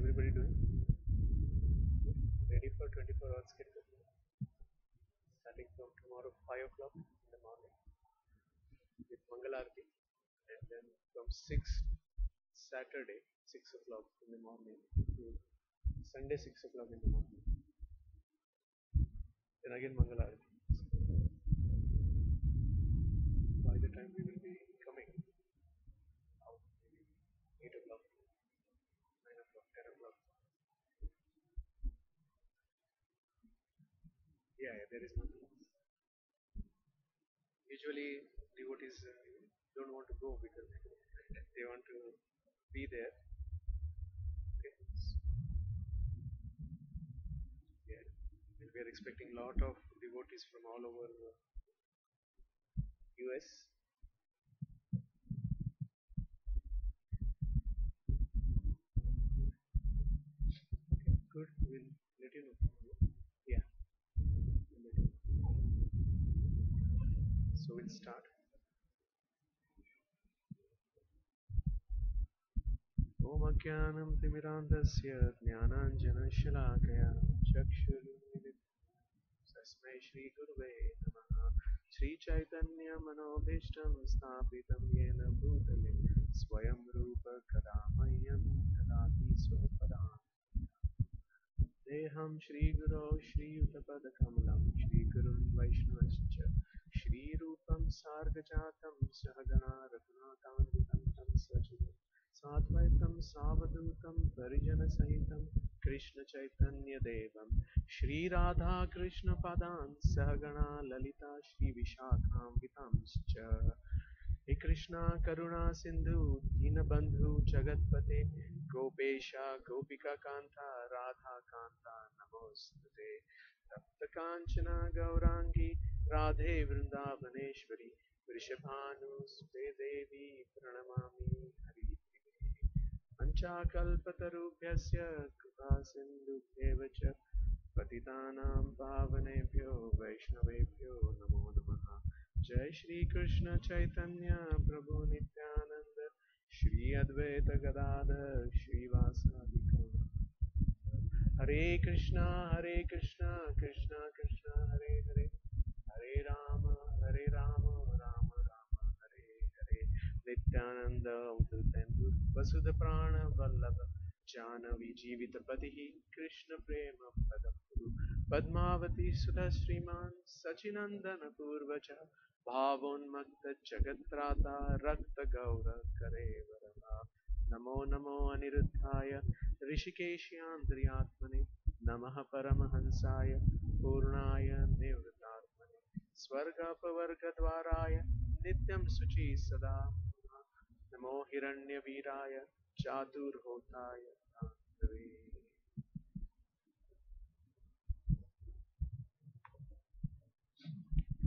everybody doing? Ready for 24 hours kirtan? Starting from tomorrow 5 o'clock in the morning with Mangalarti, and then from 6 Saturday 6 o'clock in the morning to Sunday 6 o'clock in the morning. Then again Mangalarti. By the time we will be coming out, maybe 8 o'clock, 9 o'clock, 10 o'clock. Yeah, there is nothing else. Usually devotees don't want to go because they want to be there. Okay. Yeah. And we are expecting a lot of devotees from all over US. Okay, good. We'll let you know. Yeah. We'll let you know. So we'll start. Om Ajnanam Timirandasya Jnananjanashalaakaya Chakshurunmilitam Tasmai Shri Gurave Namaha Shri Chaitanya Manobhishtam Sthapitam Yena Bhutale Swayam Rupa Kadamayam Dadati Swapadam Deham Shri Guru Shri Utapadakamlam Shri Gurun Vaishnavascha Shri Rupam Sargajatam Sahagana Raghunathanvitam Tam Svajidam Satvaitam Savadutam Parijana Sahitam Krishna Chaitanya Devam Shri Radha Krishna Padan Sahagana Lalita Shri Vishakham Vitamscha He Krishna Karuna Sindhu Dinabandhu Jagatpate Gopesha Gopika Kanta Radha Kanta Namostate Tapta Kanchana Gaurangi Radhe Vrindavaneshwari Vrishabhanu Devi Pranamami Hari Panchakalpatarubhyasya Kripa Sindhubhyeva cha Patitanam Pavanebhyo Vaishnavebhyo Namo Namaha Jai Shri Krishna Chaitanya Prabhu Nityananda Shri Advaita Gadadhar Shri Vasadi Gaura Hare Krishna Krishna Krishna Hare Hare Hare Rama Rama Rama Hare Hare Nityananda Udatendur Vasudha Prana Vallabha Janavi Jivitapatihi Krishna Prema Padapuru Padmavati Sudha Sriman Sachinandana Purvacha Bhavonmakta Jagatrata Rakta Gaura Karevaraha Namo Namo Anirudhaya Rishikeshyandriyatmane Namaha Paramahansaya Purnaya Nivritatmane Swargapavargadvaraya Nityam Suchi Sada Namo Hiranyaviraya Chaturhotaya Tantave.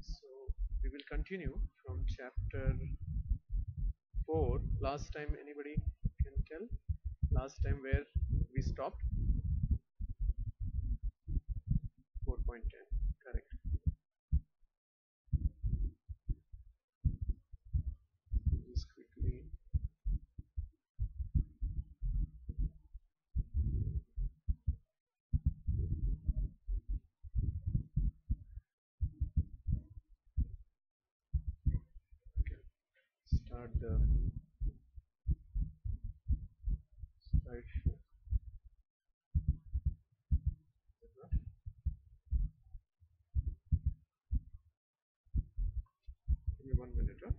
So we will continue from chapter 4. Last time anybody can tell? Last time where we stopped? 4.10. Correct. Just quickly. Okay. Start the slideshow. Give me 1 minute. Huh?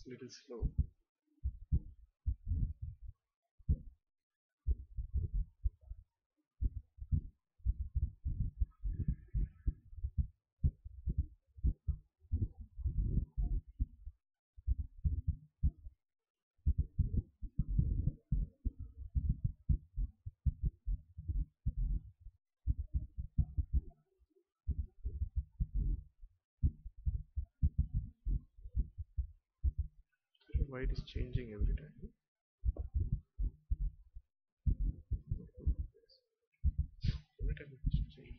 It's a little slow. Why it is changing every time? Every time it is changing.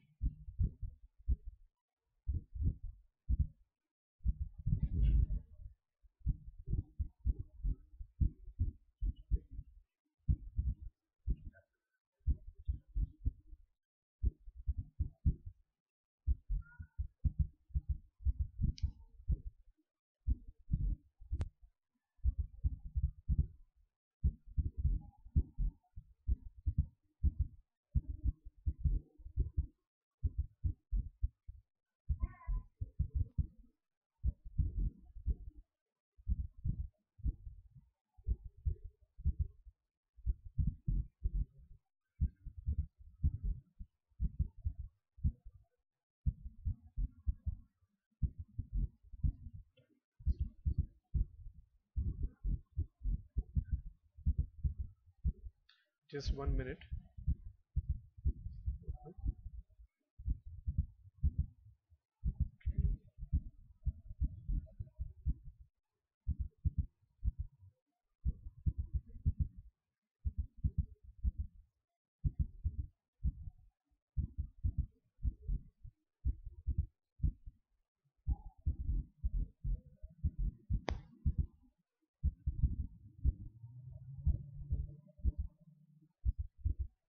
Just 1 minute.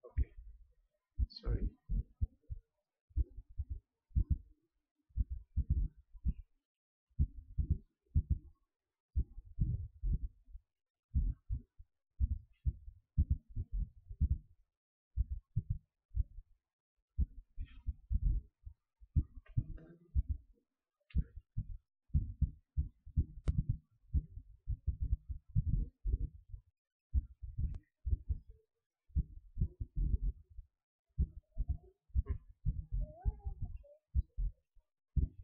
Okay. Sorry.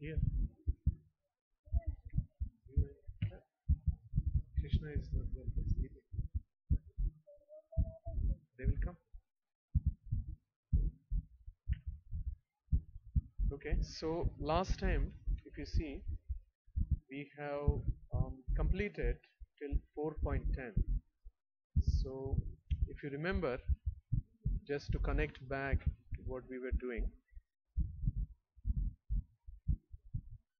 Here. Krishna is not well. He's sleeping. They will come. Okay. So last time, if you see, we have completed till 4.10. So if you remember, just to connect back to what we were doing,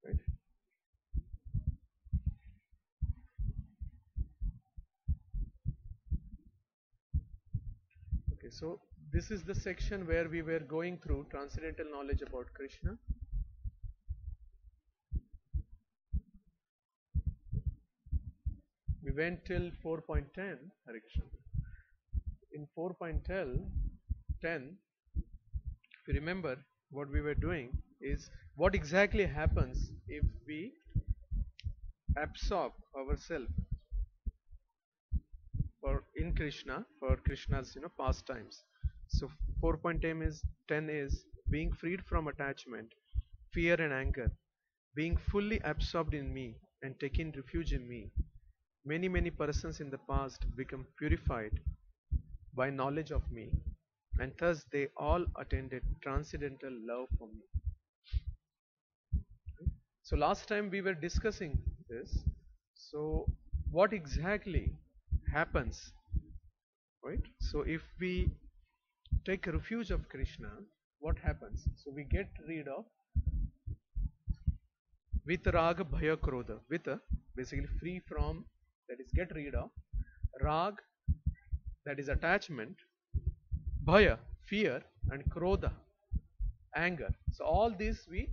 right? Okay, so this is the section where we were going through transcendental knowledge about Krishna. We went till 4.10, Hare Krishna. In 4.10, if you remember, what we were doing is what exactly happens if we absorb ourselves for in Krishna for Krishna's pastimes. So 4.10 is being freed from attachment, fear and anger, being fully absorbed in me and taking refuge in me. Many persons in the past become purified by knowledge of me, and thus they all attended transcendental love for me. So last time we were discussing this. So what exactly happens, right? So if we take refuge of Krishna, what happens? So we get rid of Vitaraga Bhaya Krodha. Vita, basically free from, that is get rid of. Rag, that is attachment. Bhaya, fear. And Krodha, anger. So all this we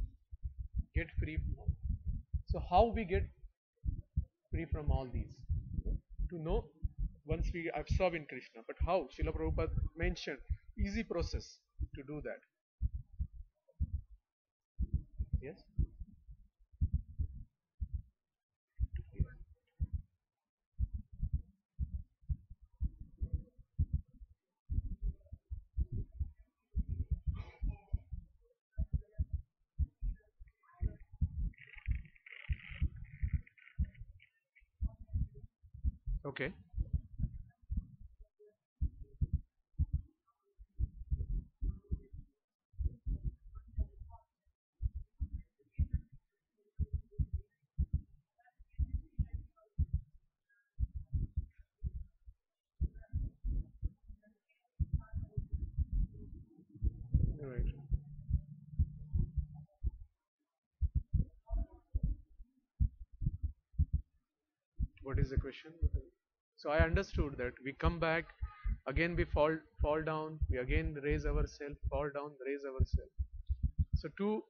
get free from. So how we get free from all these? To know, once we absorb in Krishna. But how? Srila Prabhupada mentioned easy process to do that. Yes? Okay. Right. What is the question? So I understood that we come back, again we fall down, we again raise ourselves, fall down, raise ourselves. So two.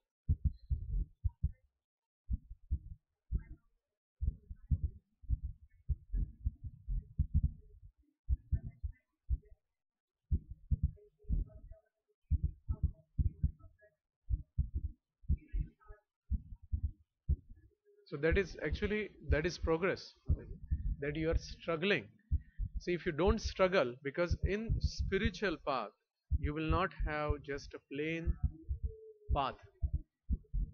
So that is actually, that is progress, that you are struggling. See, if you don't struggle, because in spiritual path you will not have just a plain path,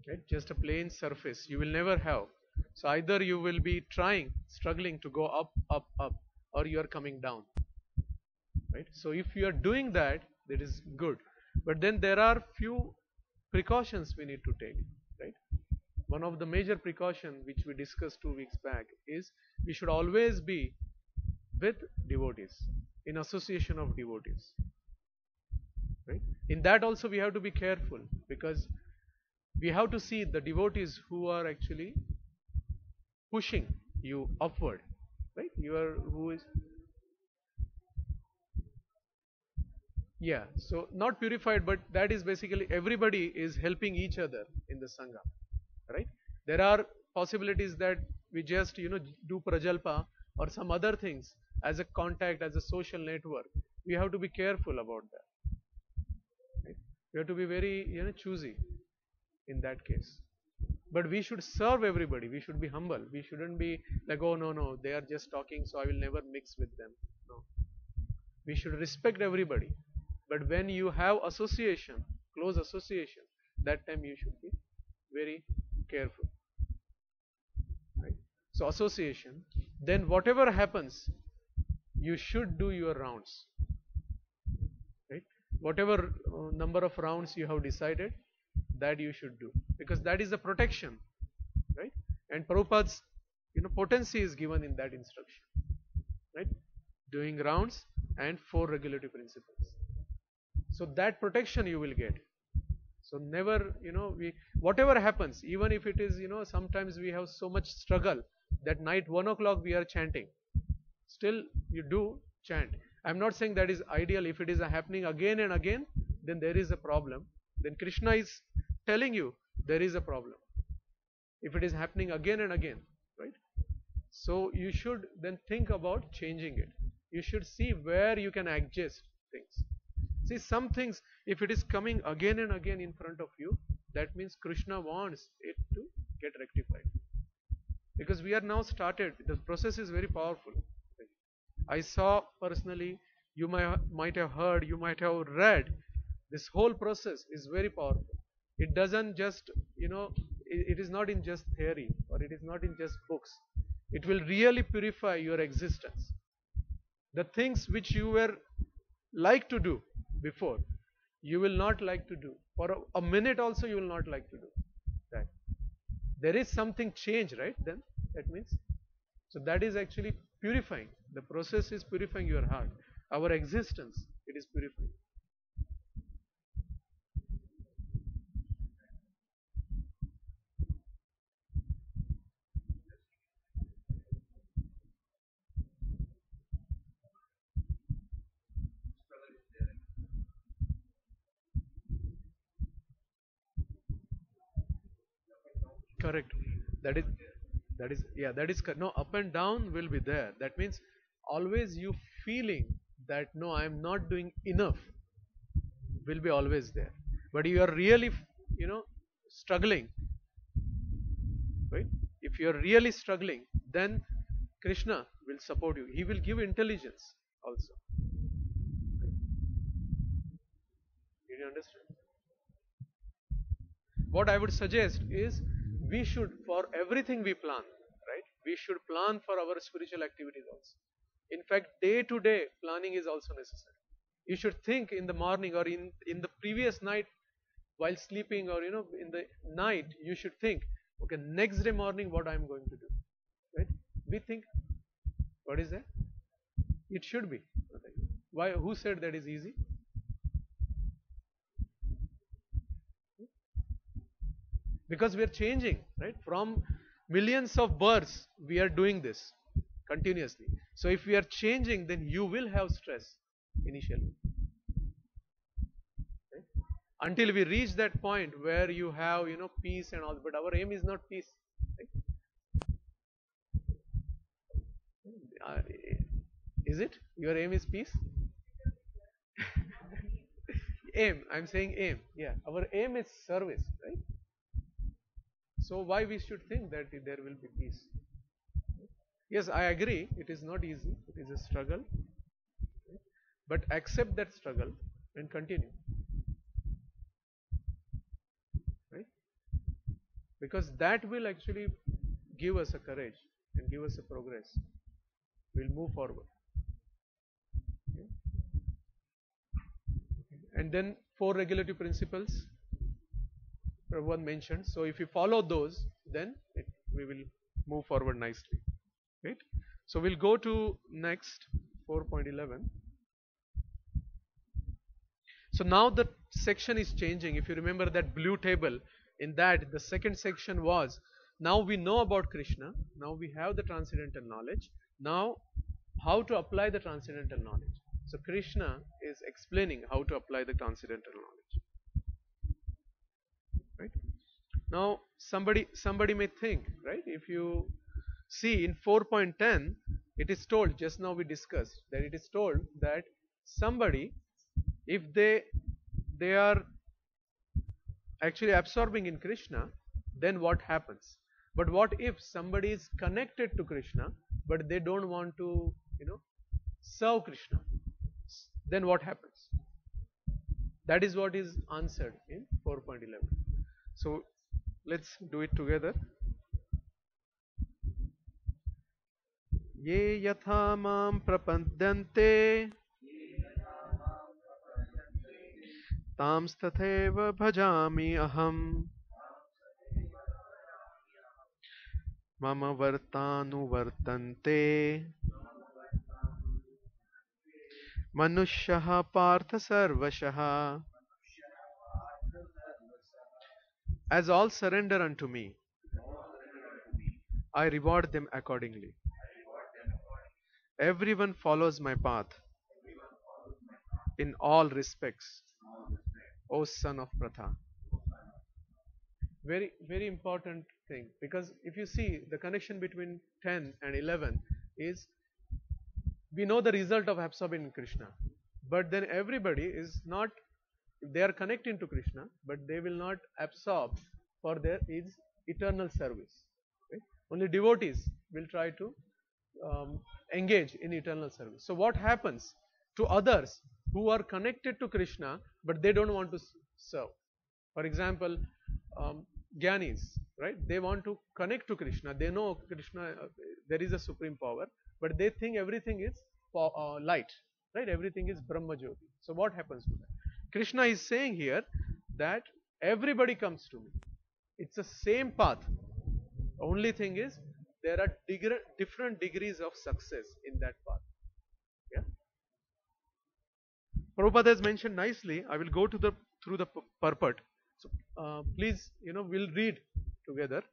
right? Just a plain surface. You will never have. So either you will be trying, struggling to go up, up, up, or you are coming down, right? So if you are doing that, that is good. But then there are few precautions we need to take, right? One of the major precaution which we discussed 2 weeks back is we should always be with devotees, in association of devotees, right? In that also we have to be careful, because we have to see the devotees who are actually pushing you upward, right? You are who is, yeah. So not purified, but that is basically everybody is helping each other in the sangha, right? There are possibilities that we just do prajalpa or some other things as a contact, as a social network. We have to be careful about that, right? We have to be very choosy in that case. But we should serve everybody. We should be humble. We shouldn't be like, oh no, no, they are just talking, so I will never mix with them. No. We should respect everybody. But when you have association, close association, that time you should be very careful. Right? So association, then whatever happens, you should do your rounds. Right? Whatever number of rounds you have decided, that you should do, because that is the protection, right? And Prabhupada's potency is given in that instruction, right? Doing rounds and 4 regulative principles. So that protection you will get. So never, we whatever happens, even if it is, sometimes we have so much struggle that night 1 o'clock we are chanting. Still, you do chant. I'm not saying that is ideal. If it is happening again and again, then there is a problem. Then Krishna is telling you there is a problem. If it is happening again and again, right? So you should then think about changing it. You should see where you can adjust things. See, some things, if it is coming again and again in front of you, that means Krishna wants it to get rectified. Because we are now started, the process is very powerful. I saw personally, you might have heard, you might have read, this whole process is very powerful. It doesn't just, it is not in just theory, or it is not in just books. It will really purify your existence. The things which you were like to do before, you will not like to do. For a minute also you will not like to do that. There is something change, right? Then that means, so that is actually purifying. The process is purifying your heart. Our existence, it is purifying. Correct. That is, yeah, that is no, up and down will be there. That means always you feeling that no, I am not doing enough will be always there. But you are really, struggling, right? If you are really struggling, then Krishna will support you. He will give intelligence also. Did you understand? What I would suggest is, we should, for everything we plan, right? We should plan for our spiritual activities also. In fact, day to day planning is also necessary. You should think in the morning or in the previous night while sleeping, or in the night you should think, okay, next day morning what I am going to do. Right? We think, what is that? It should be. Why? Who said that is easy? Because we are changing, right? From millions of births, we are doing this continuously. So if we are changing, then you will have stress initially. Right? Until we reach that point where you have, peace and all. But our aim is not peace. Right? Uh, is it? Your aim is peace? Aim. I'm saying aim. Yeah. Our aim is service, right? So why we should think that there will be peace? Yes, I agree. It is not easy. It is a struggle. But accept that struggle and continue. Right? Because that will actually give us a courage and give us a progress. We'll move forward. Okay? And then 4 regulative principles Prabhupada mentioned. So if we follow those, then we will move forward nicely. Right? So we'll go to next 4.11. So now the section is changing. If you remember that blue table, in that the second section was, now we know about Krishna, now we have the transcendental knowledge, now how to apply the transcendental knowledge. So Krishna is explaining how to apply the transcendental knowledge. Right? Now somebody may think, right, if you see in 4.10, it is told, just now we discussed, that it is told that somebody, if they are actually absorbing in Krishna, then what happens? But what if somebody is connected to Krishna, but they don't want to, serve Krishna? Then what happens? That is what is answered in 4.11. So let's do it together. Ye yatha mam prapadyante tams tatheva bhajami aham mama vartanu vartante manushyaha partha sarvashaha. As all surrender unto me, I reward them accordingly. Everyone follows my path in all respects, O son of Pratha. Very, very important thing, because if you see the connection between 10 and 11 is, we know the result of absorbing in Krishna, but then everybody is not, they are connecting to Krishna, but they will not absorb for their eternal service. Right? Only devotees will try to engage in eternal service. So what happens to others who are connected to Krishna, but they don't want to serve? For example, Gyanis, right? They want to connect to Krishna. They know Krishna, there is a supreme power, but they think everything is light, right? Everything is Brahma Jyoti. So what happens to that? Krishna is saying here that everybody comes to me. It's the same path. Only thing is, there are different degrees of success in that path. Yeah. Prabhupada has mentioned nicely. I will go through the purport. So please, we'll read together.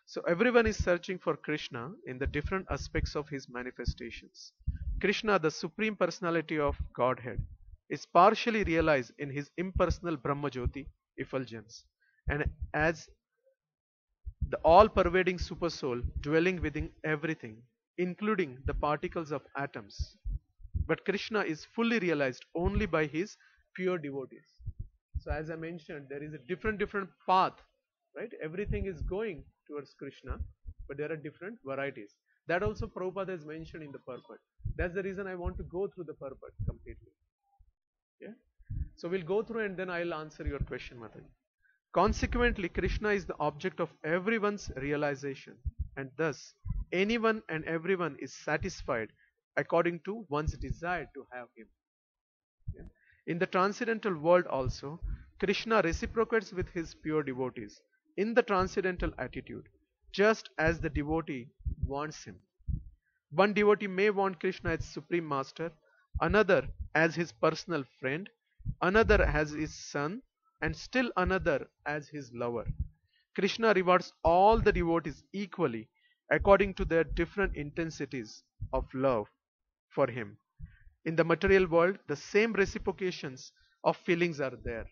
So everyone is searching for Krishna in the different aspects of his manifestations. Krishna, the Supreme Personality of Godhead, is partially realized in his impersonal Brahmajyoti effulgence, and as the all-pervading supersoul dwelling within everything, including the particles of atoms. But Krishna is fully realized only by his pure devotees. So as I mentioned, there is a different path, right? Everything is going towards Krishna, but there are different varieties. That also Prabhupada has mentioned in the purport. That's the reason I want to go through the purport completely. Yeah. So we'll go through and then I'll answer your question, Mataji. Consequently, Krishna is the object of everyone's realization, and thus anyone and everyone is satisfied according to one's desire to have him. Yeah. In the transcendental world also, Krishna reciprocates with his pure devotees in the transcendental attitude, just as the devotee wants him. One devotee may want Krishna as supreme master, another as his personal friend, another as his son, and still another as his lover. Krishna rewards all the devotees equally according to their different intensities of love for him. In the material world, the same reciprocations of feelings are there,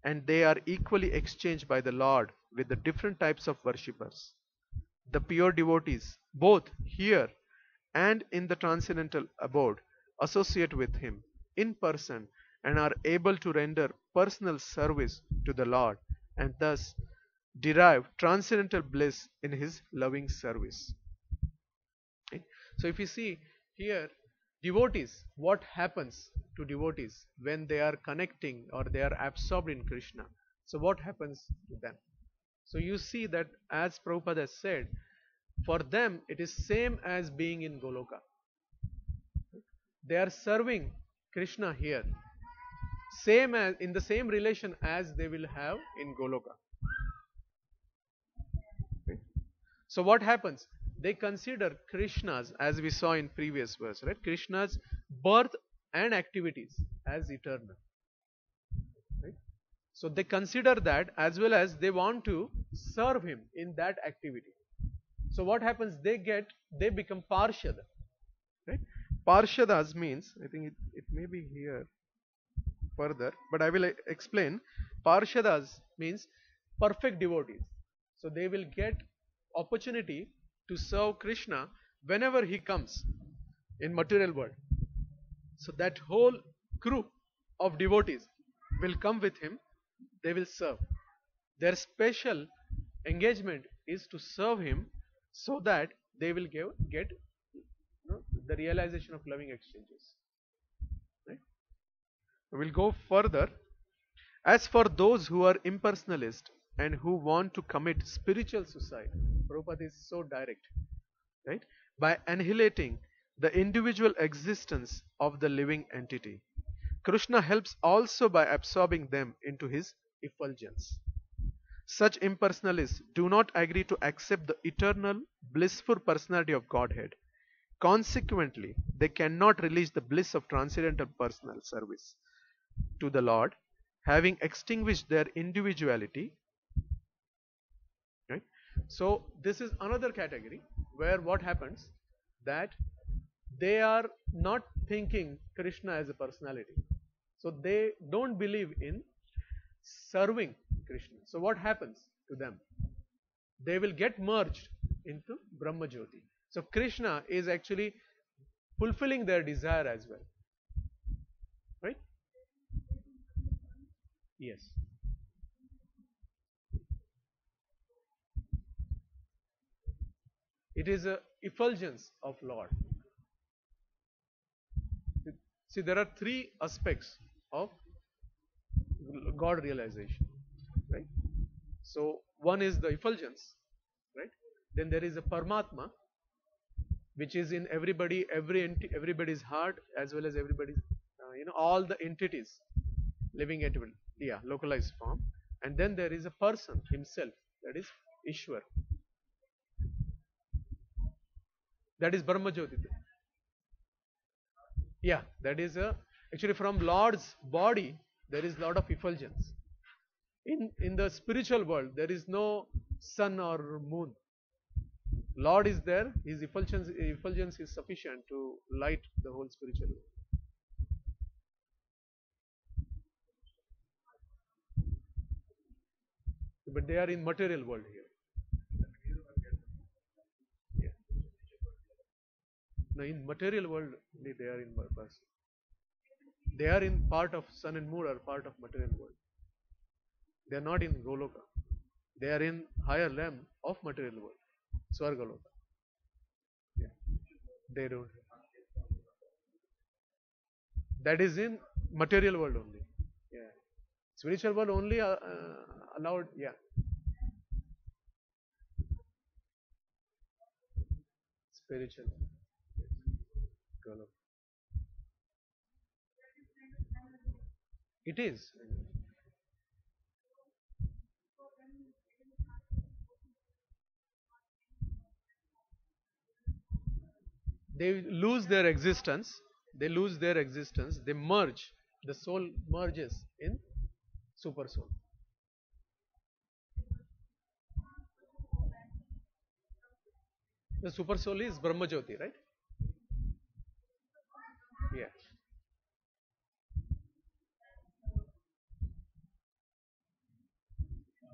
and they are equally exchanged by the Lord with the different types of worshippers. The pure devotees, both here and in the transcendental abode, associate with him in person and are able to render personal service to the Lord and thus derive transcendental bliss in his loving service. Okay? So if you see here, devotees, what happens to devotees when they are connecting or they are absorbed in Krishna? So what happens to them? So you see that as Prabhupada has said, for them it is same as being in Goloka. They are serving Krishna here, same as in the same relation as they will have in Goloka. Okay. So what happens? They consider Krishna's, as we saw in previous verse, right? Krishna's birth and activities as eternal. Right? So they consider that as well as they want to serve him in that activity. So what happens? They become Parshada. Right? Parshadas means, I think it may be here further, but I will explain. Parshadas means perfect devotees. So they will get opportunity to serve Krishna whenever he comes in material world. So that whole group of devotees will come with him, they will serve. Their special engagement is to serve him so that they will get the realization of loving exchanges. Right? We'll go further. As for those who are impersonalist and who want to commit spiritual suicide, Prabhupada is so direct, right? By annihilating the individual existence of the living entity. Krishna helps also by absorbing them into his effulgence. Such impersonalists do not agree to accept the eternal, blissful personality of Godhead. Consequently, they cannot release the bliss of transcendental personal service to the Lord, having extinguished their individuality. Right? So this is another category where what happens that they are not thinking Krishna as a personality. So they don't believe in serving Krishna. So what happens to them? They will get merged into Brahma Jyoti. So Krishna is actually fulfilling their desire as well. Right? Yes. It is a effulgence of Lord. See, there are three aspects of God realization, right? So one is the effulgence, right? Then there is a Paramatma, which is in everybody's heart as well as everybody's, all the entities living at localized form. And then there is a person himself, that is Ishwar. That is Brahma Jyoti. Yeah, that is actually from Lord's body there is lot of effulgence. In the spiritual world there is no sun or moon. Lord is there, his effulgence is sufficient to light the whole spiritual world. But they are in material world here. Yeah. Now in material world they are in purpose. They are in part of sun and moon are part of material world. They are not in Goloka. They are in higher realm of material world. Swargaloka. Yeah. They don't. That is in material world only. Yeah. Spiritual world only allowed. Yeah. Spiritual. Golem. It is. They lose their existence. They lose their existence. They merge. The soul merges in super soul. The super soul is Brahma Jyoti, right? Yeah.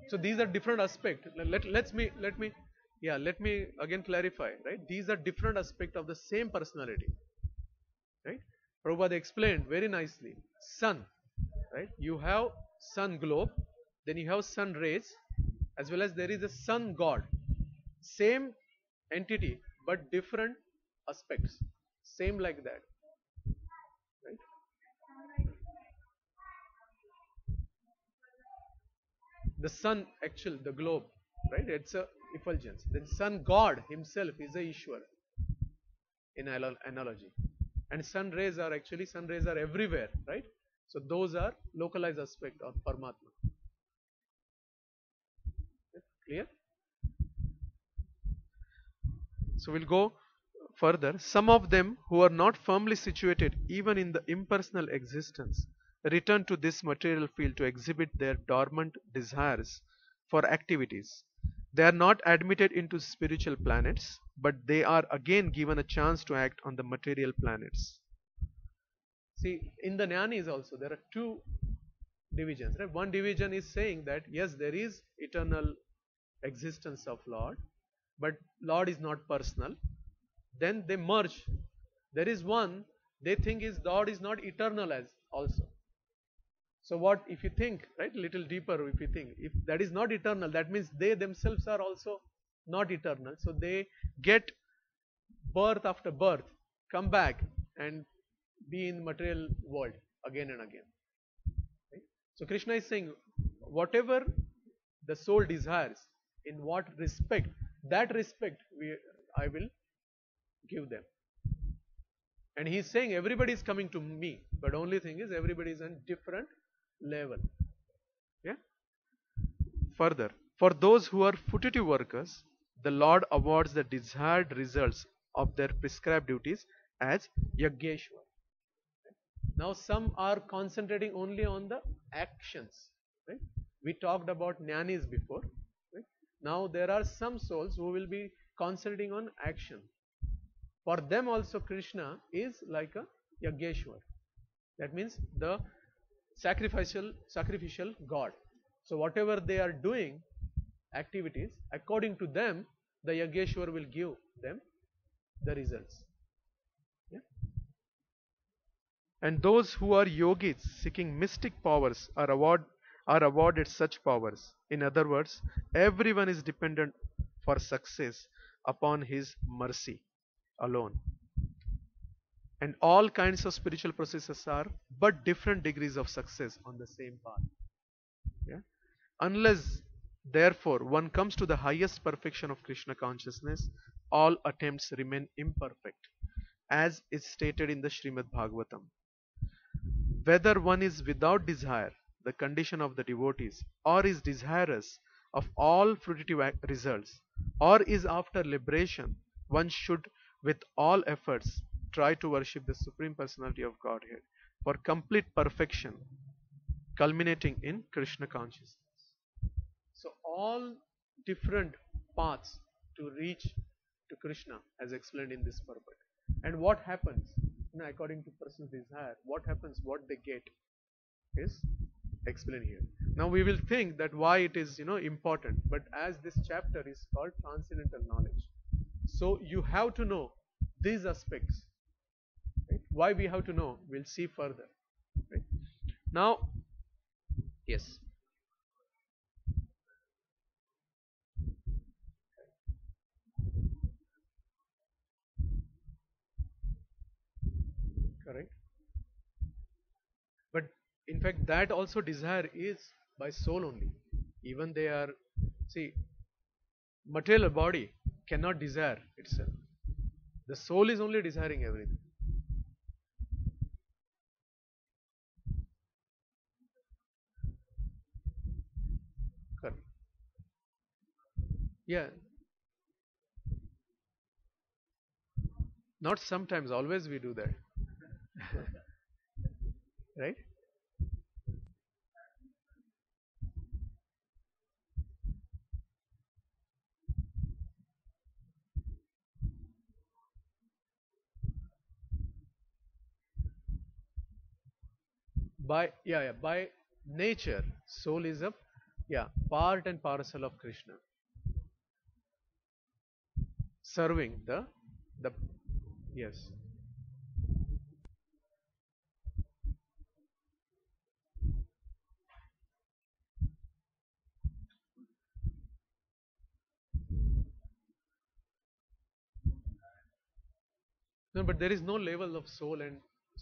So these are different aspects. Let me again clarify, right? These are different aspects of the same personality, right? Prabhupada explained very nicely. Sun, right? You have sun globe, then you have sun rays, as well as there is a sun god. Same entity, but different aspects. Same like that, right? The sun, actual, the globe, right? It's a effulgence. Then sun god himself is a Ishwar in analogy. And sun rays are everywhere, right? So those are localized aspect of Paramatma. Clear? So we'll go further. Some of them who are not firmly situated even in the impersonal existence return to this material field to exhibit their dormant desires for activities. They are not admitted into spiritual planets, but they are again given a chance to act on the material planets. See, in the Jnanis also there are two divisions, right? One division is saying that yes, there is eternal existence of Lord, but Lord is not personal. Then they merge. There is one they think is Lord is not eternal as also. So what if you think, right, little deeper, if you think if that is not eternal, that means they themselves are also not eternal. So they get birth after birth, come back and be in material world again and again. Right? So Krishna is saying whatever the soul desires, in what respect, that respect I will give them. And he is saying everybody is coming to me, but only thing is everybody is on different level. Yeah. Further, for those who are putative workers, the Lord awards the desired results of their prescribed duties as Yageshwar. Now some are concentrating only on the actions. Right? We talked about Jnanis before. Right? Now there are some souls who will be concentrating on action. For them also Krishna is like a Yageshwar. That means the sacrificial God. So whatever they are doing, activities, according to them, the Yageshwar will give them the results. Yeah? And those who are yogis seeking mystic powers are awarded such powers. In other words, everyone is dependent for success upon his mercy alone. And all kinds of spiritual processes are but different degrees of success on the same path. Yeah? Unless, therefore, one comes to the highest perfection of Krishna consciousness, all attempts remain imperfect, as is stated in the Srimad Bhagavatam. Whether one is without desire, the condition of the devotees, or is desirous of all fruitive results, or is after liberation, one should with all efforts try to worship the Supreme Personality of Godhead for complete perfection, culminating in Krishna consciousness. So all different paths to reach to Krishna as explained in this purport. And what happens, according to person's desire, what happens, what they get is explained here. Now we will think that why it is important, but as this chapter is called transcendental knowledge, so you have to know these aspects. Right? Why we have to know, we'll see further. Right? Now, yes. Correct. But in fact, that also desire is by soul only. Even they are, see, material body cannot desire itself. The soul is only desiring everything. Yeah, not sometimes, always we do that, right? By by nature, soul is a part and parcel of Krishna, serving the yes. No, but there is no level of soul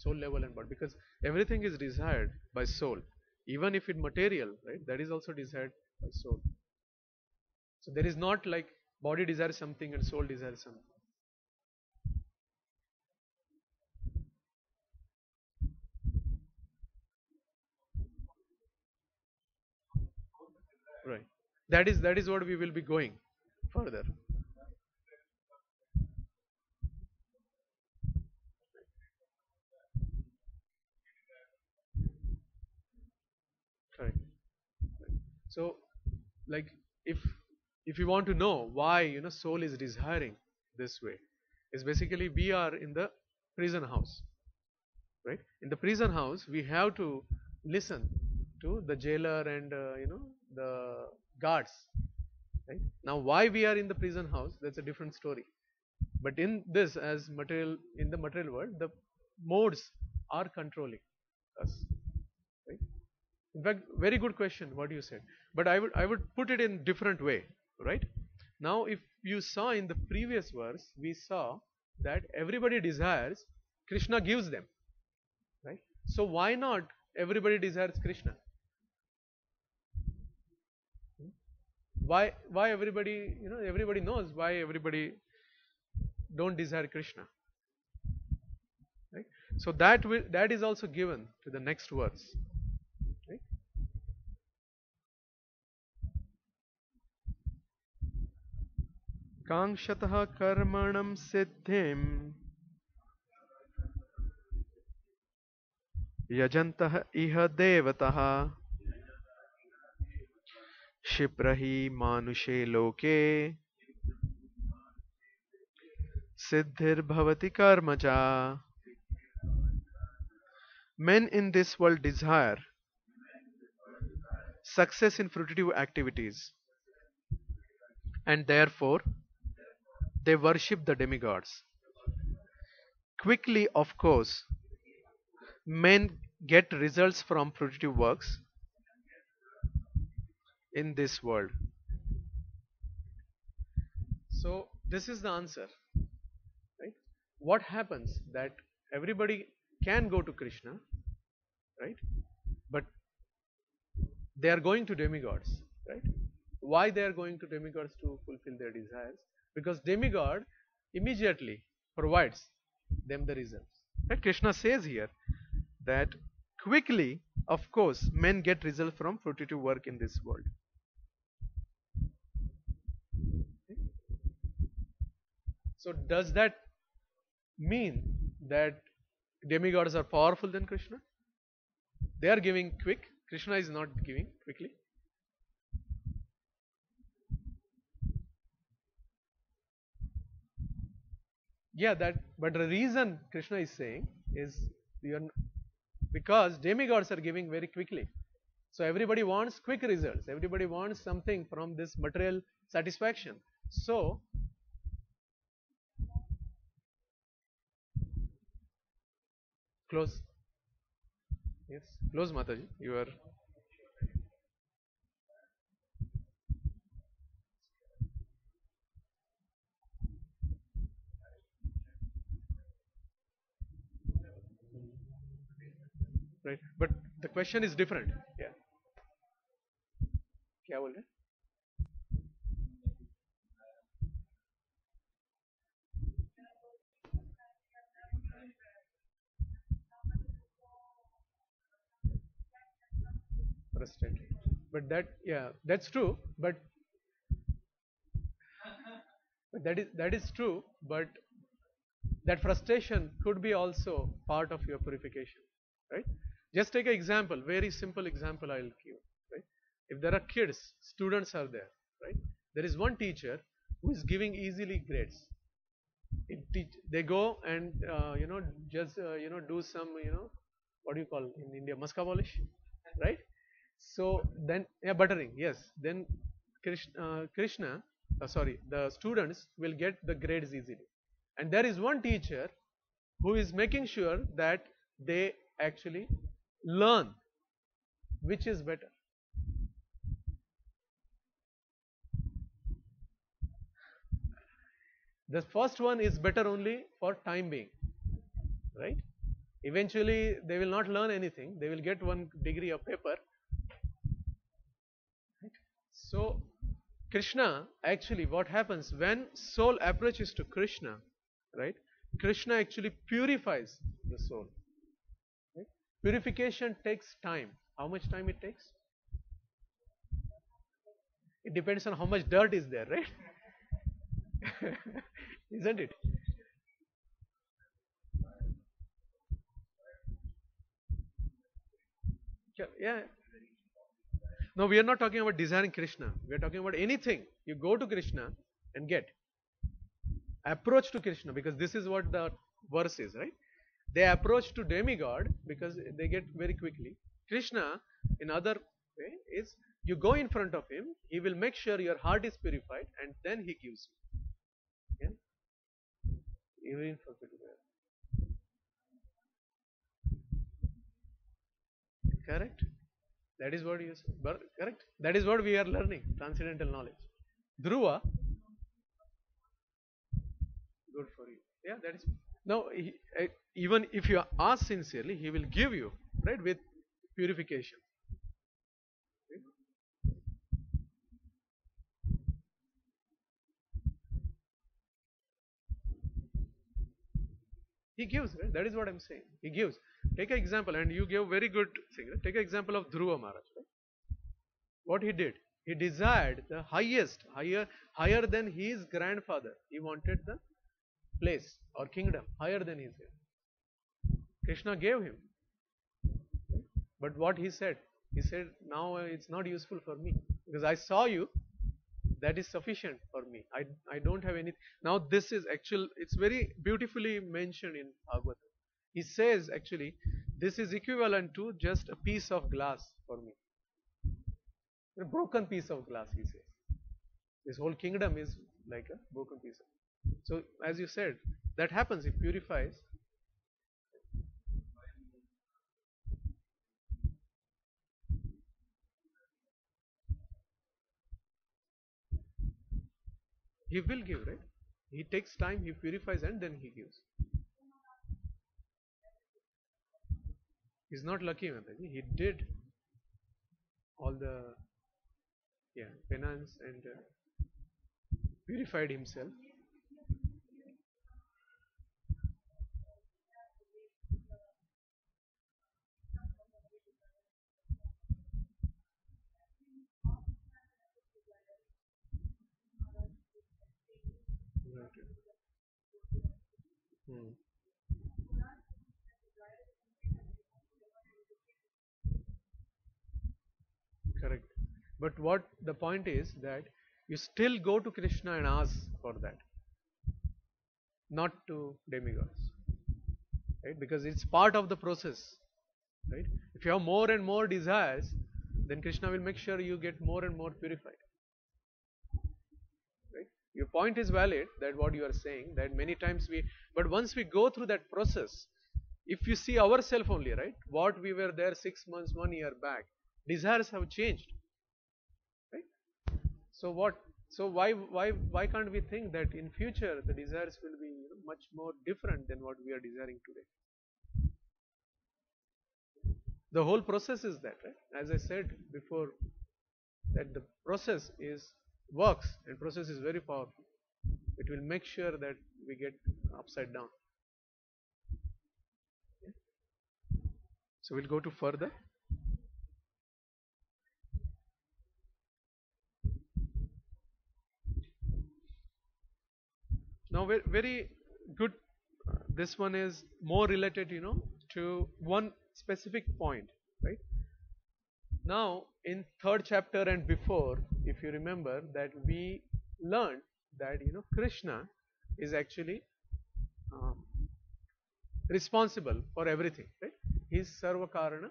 level and body because everything is desired by soul, even if it material, right? That is also desired by soul. So there is not like body desires something and soul desires something, right? That is what we will be going further. Correct. So, like if if you want to know why soul is desiring this way, is basically we are in the prison house, right? In the prison house, we have to listen to the jailer and the guards, right? Now, why we are in the prison house? That's a different story. But in this, as material in the material world, the modes are controlling us, right? In fact, very good question what you said. But I would put it in different way, right? Now, if you saw in the previous verse, we saw that everybody desires, Krishna gives them, right? So why not everybody desires Krishna? Why everybody everybody knows why everybody don't desire Krishna, right? So that is also given to the next verse, right? कांक्षतः कर्मणं सिद्धिं यजन्तः इह देवतः क्षिप्रहि मानुषे लोके सिद्धिर्भवति कर्मजा. Men in this world desire success in fruitive activities, and therefore they worship the demigods. Quickly, of course, men get results from fruitive works in this world. So, this is the answer, right? What happens that everybody can go to Krishna, right? But they are going to demigods, right? Why they are going to demigods to fulfill their desires? Because demigod immediately provides them the results. Right? Krishna says here that quickly, of course, men get results from fruitive work in this world. So does that mean that demigods are powerful than Krishna? They are giving quick. Krishna is not giving quickly. Yeah, that. But the reason Krishna is saying is you are, because demigods are giving very quickly. So everybody wants quick results. Everybody wants something from this material satisfaction. So close. Yes, close, Mataji. You are right. But the question is different. Yeah. क्या बोल रहे frustrated? But that, yeah, that's true. But That is true, but that frustration could be also part of your purification, right? Just take an example, very simple example I'll give, right? If there are kids, students are there, right? There is one teacher who is giving easily grades. They go and just do some what do you call in India, muska polish, right? So then, yeah, buttering, yes. Then Krishna, sorry, the students will get the grades easily. And there is one teacher who is making sure that they actually learn which is better. The first one is better only for time being, right? Eventually, they will not learn anything. They will get one degree of paper. Right? So, Krishna, actually, what happens when soul approaches to Krishna, right? Krishna actually purifies the soul. Right? Purification takes time. How much time it takes? It depends on how much dirt is there, right? Isn't it? Yeah. No, we are not talking about desiring Krishna. We are talking about anything. You go to Krishna and get. Approach to Krishna, because this is what the verse is, right? They approach to demigod because they get very quickly. Krishna, in other way, is you go in front of him, he will make sure your heart is purified, and then he gives you. Yeah? Even in front of you. Correct? That is what you said. Correct? That is what we are learning, transcendental knowledge. Dhruva, good for you. Yeah, that is. Now, even if you ask sincerely, he will give you, right, with purification. Right? He gives, right? That is what I'm saying. He gives. Take an example, and you gave very good thing. Right? Take an example of Dhruva Maharaj. Right? What he did, he desired the highest, higher than his grandfather. He wanted the place or kingdom higher than his. Krishna gave him. But what he said, now it's not useful for me because I saw you. That is sufficient for me. I don't have any. Now this is actual. It's very beautifully mentioned in Bhagavatam. He says actually, this is equivalent to just a piece of glass for me. A broken piece of glass, he says. This whole kingdom is like a broken piece of. So as you said, that happens. It purifies. He will give, right? He takes time, he purifies, and then he gives. He's not lucky, Mataji. He did all the penance and purified himself. Right. Hmm. Correct. But what the point is that you still go to Krishna and ask for that, not to demigods, right? Because it's part of the process, right? If you have more and more desires, then Krishna will make sure you get more and more purified, right? Your point is valid, that what you are saying, that many times but once we go through that process, if you see ourselves only, right? What we were there 6 months, 1 year back, desires have changed, right? So what? So why can't we think that in future the desires will be much more different than what we are desiring today? The whole process is that, right? As I said before, that the process is works and process is very powerful. It will make sure that we get upside down. So we'll go to further. Now, very good. This one is more related, to one specific point, right? Now, in third chapter and before, if you remember that we learned that Krishna is actually um, responsible for everything, right? He is Sarva Karana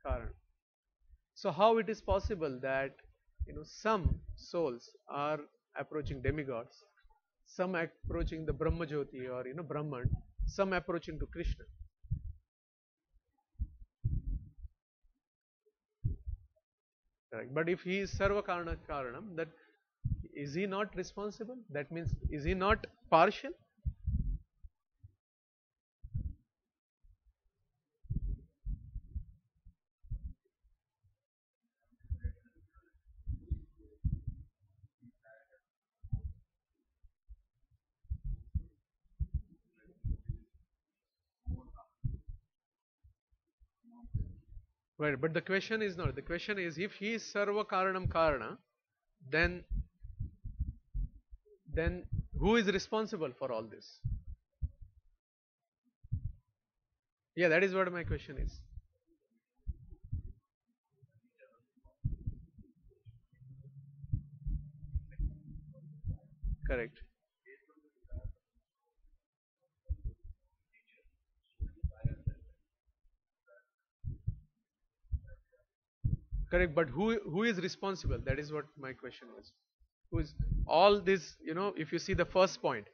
Karana. So how it is possible that some souls are approaching demigods, some approaching the Brahma Jyoti or Brahman, some approaching to Krishna. Correct. But if he is Sarva Karana Karanam, that is he not responsible? That means is he not partial? Right. But the question is not. The question is if he is Sarva Karanam Karana, then then who is responsible for all this? Yeah, that is what my question is. Correct. Correct. But who is responsible? That is what my question was. Who is all this? If you see the first point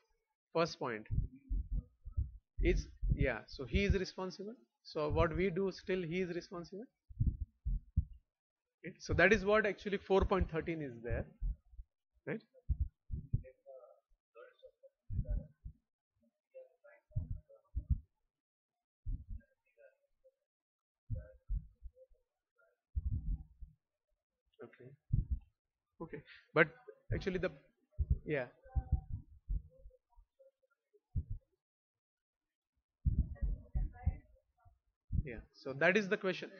is, yeah. So he is responsible. So what we do still he is responsible. Right? So that is what actually 4.13 is there, right? Okay. Okay. But actually the yeah. Yeah. So that is the question.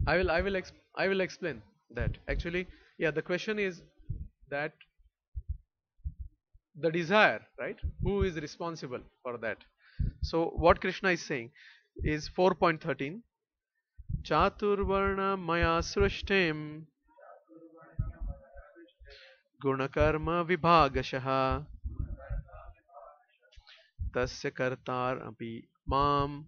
I will explain that. Actually, yeah, the question is that the desire, right? Who is responsible for that? So what Krishna is saying is 4.13 Chaturvarna maya srishtim gunakarma vibhagashaha tasya kartar api mam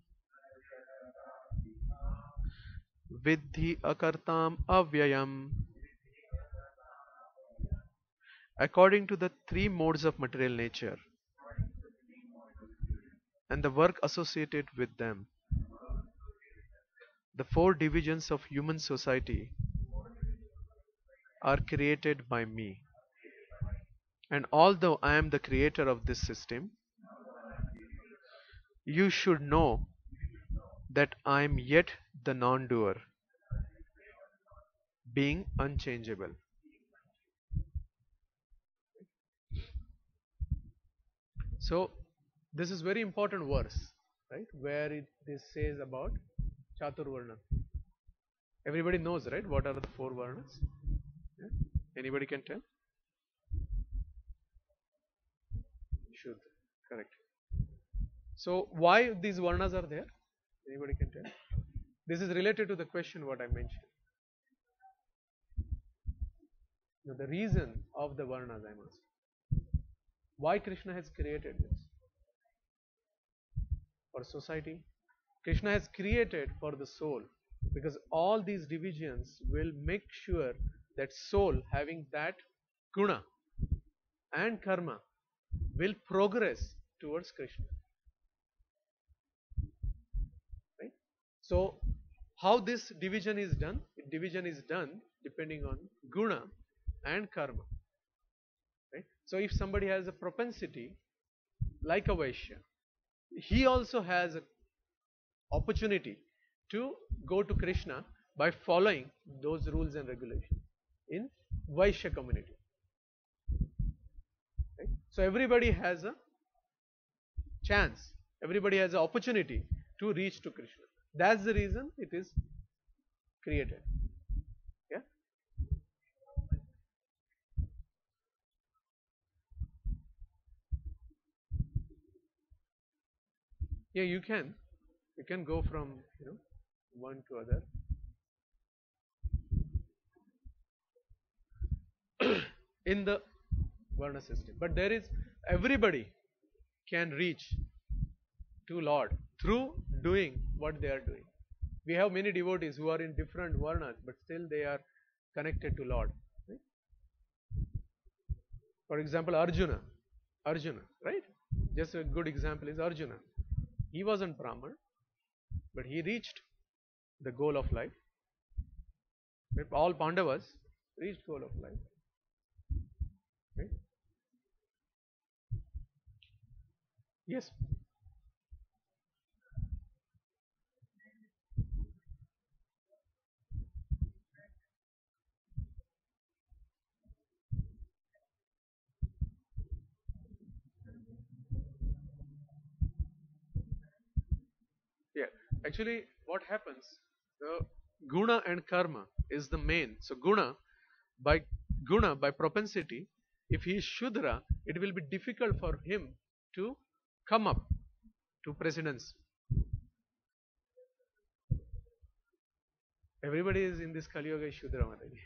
vidhi akartam avyayam. According to the three modes of material nature and the work associated with them, the four divisions of human society are created by me. And although I am the creator of this system, you should know that I am yet the non doer, being unchangeable. So, this is very important verse, right? Where this says about Chaturvarna. Everybody knows, right? What are the four Varnas? Yeah? Anybody can tell? Should. Correct. So, why these Varnas are there? Anybody can tell? This is related to the question what I mentioned. Now, the reason of the Varnas I am asking. Why Krishna has created this? For society. Krishna has created for the soul, because all these divisions will make sure that soul having that guna and karma will progress towards Krishna. Right? So how this division is done? Division is done depending on guna and karma. Right? So if somebody has a propensity like a Vaishya, he also has an opportunity to go to Krishna by following those rules and regulations in Vaishya community. Right? So everybody has a chance, everybody has an opportunity to reach to Krishna. That's the reason it is created. Yeah. Yeah, you can. You can go from one to other. In the Varna system. But there is everybody can reach to Lord through doing what they are doing. We have many devotees who are in different Varnas, but still they are connected to Lord. Right? For example, Arjuna. Arjuna, right? Just a good example is Arjuna. He wasn't Brahman, but he reached the goal of life. All Pandavas reached goal of life. Right? Yes. Yeah. Actually, what happens? The guna and karma is the main. So by guna by propensity, if he is Shudra, it will be difficult for him to come up to precedence. Everybody is in this Kali Yuga is Shudra Mataji.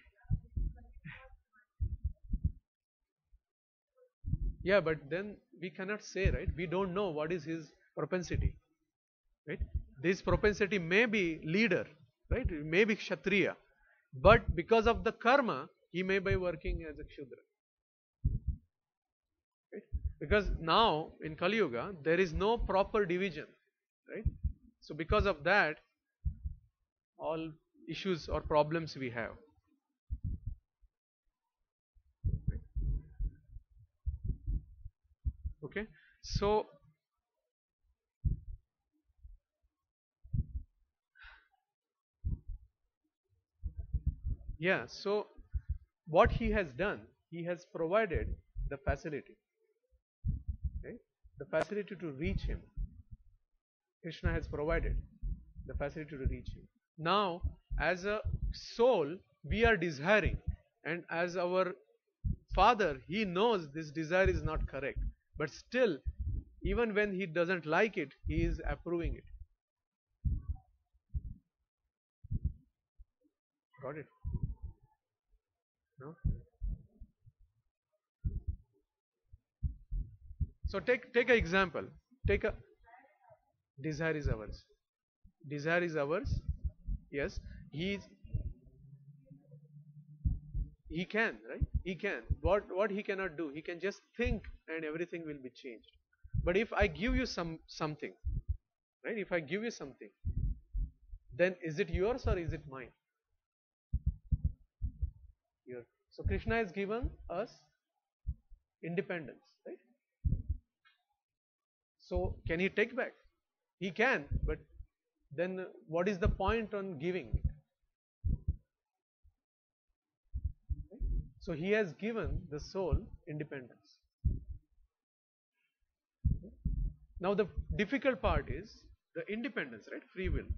Yeah, but then we cannot say, right? We don't know what is his propensity, right? This propensity may be leader, right? It may be Kshatriya, but because of the karma, he may be working as a Shudra. Right? Because now in Kali Yuga there is no proper division, right? So because of that, all issues or problems we have. Okay, so yeah, so what he has done, he has provided the facility, okay? The facility to reach him. Krishna has provided the facility to reach him. Now, as a soul, we are desiring, and as our father, he knows this desire is not correct, but still, even when he doesn't like it, he is approving it. Got it? No? So take an example. Take a desire is ours. Desire is ours. Yes, he he can, right? He can. What he cannot do? He can just think, and everything will be changed. But if I give you something, right? If I give you something, then is it yours or is it mine? Yours. So Krishna has given us independence, right? So can he take back? He can, but then what is the point on giving? So he has given the soul independence. Now the difficult part is the independence, right? Free will,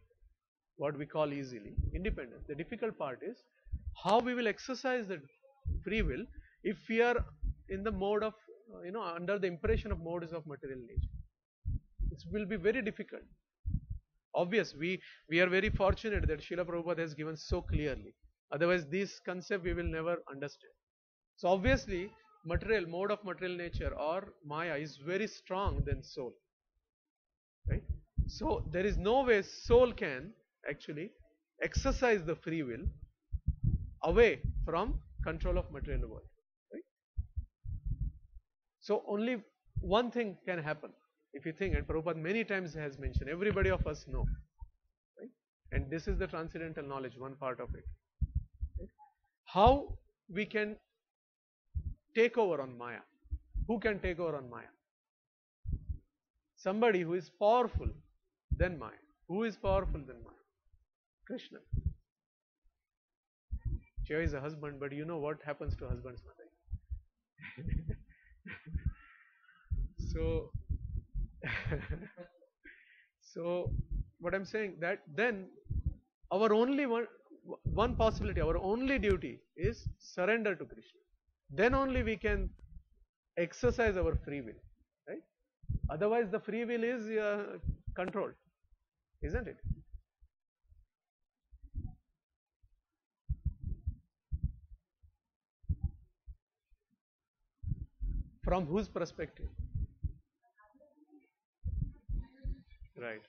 what we call easily independence. The difficult part is how we will exercise the free will if we are in the mode of, under the impression of modes of material nature. It will be very difficult. Obvious, we are very fortunate that Srila Prabhupada has given so clearly. Otherwise, this concept we will never understand. So obviously, mode of material nature or Maya is very strong than soul. Right? So there is no way soul can actually exercise the free will away from control of material world. Right? So only one thing can happen. If you think, and Prabhupada many times has mentioned, everybody of us know. Right? And this is the transcendental knowledge, one part of it. Right? How we can take over on Maya. Who can take over on Maya? Somebody who is powerful than Maya. Who is powerful than Maya? Krishna. Shiva is a husband, but you know what happens to husbands, Mataji. So, so what I'm saying that then our only one possibility, our only duty is surrender to Krishna. Then only we can exercise our free will, right? Otherwise, the free will is controlled, isn't it? From whose perspective? Right.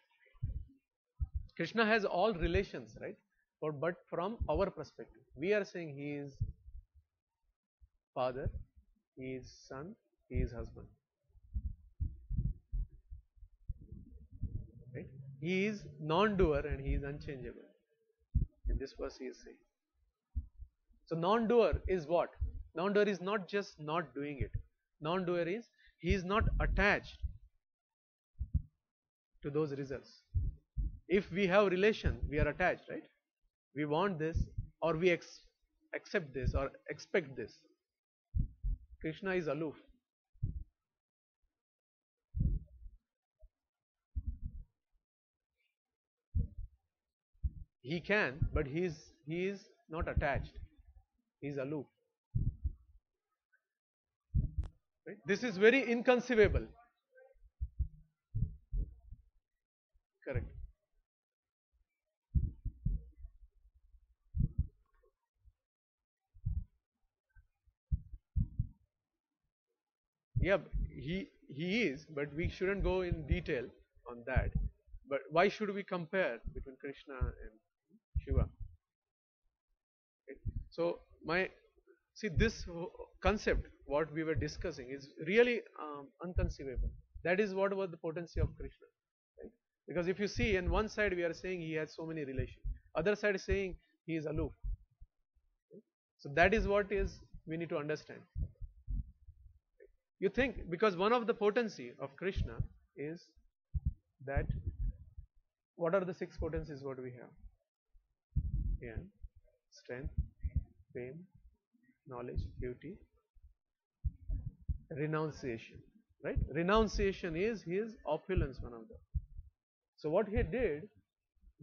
Krishna has all relations, right? But from our perspective, we are saying he is father, he is son, he is husband. Right? He is non-doer and he is unchangeable. In this verse he is saying. So non-doer is what? Non-doer is not just not doing it. Non-doer is he is not attached to those results. If we have relation, we are attached, right? We want this or we accept this or expect this. Krishna is aloof. He can, but he is not attached. He is aloof. Right? This is very inconceivable. Correct. Yeah, he is, but we shouldn't go in detail on that. But why should we compare between Krishna and Shiva? Right? So my see this concept what we were discussing is really unconceivable. That is what was the potency of Krishna. Right? Because if you see, in one side we are saying he has so many relations, other side is saying he is aloof. Right? So that is what is we need to understand. You think because one of the potency of Krishna is that what are the six potencies what we have? Yeah, strength, fame, knowledge, beauty, renunciation. Right? Renunciation is his opulence, one of them. So what he did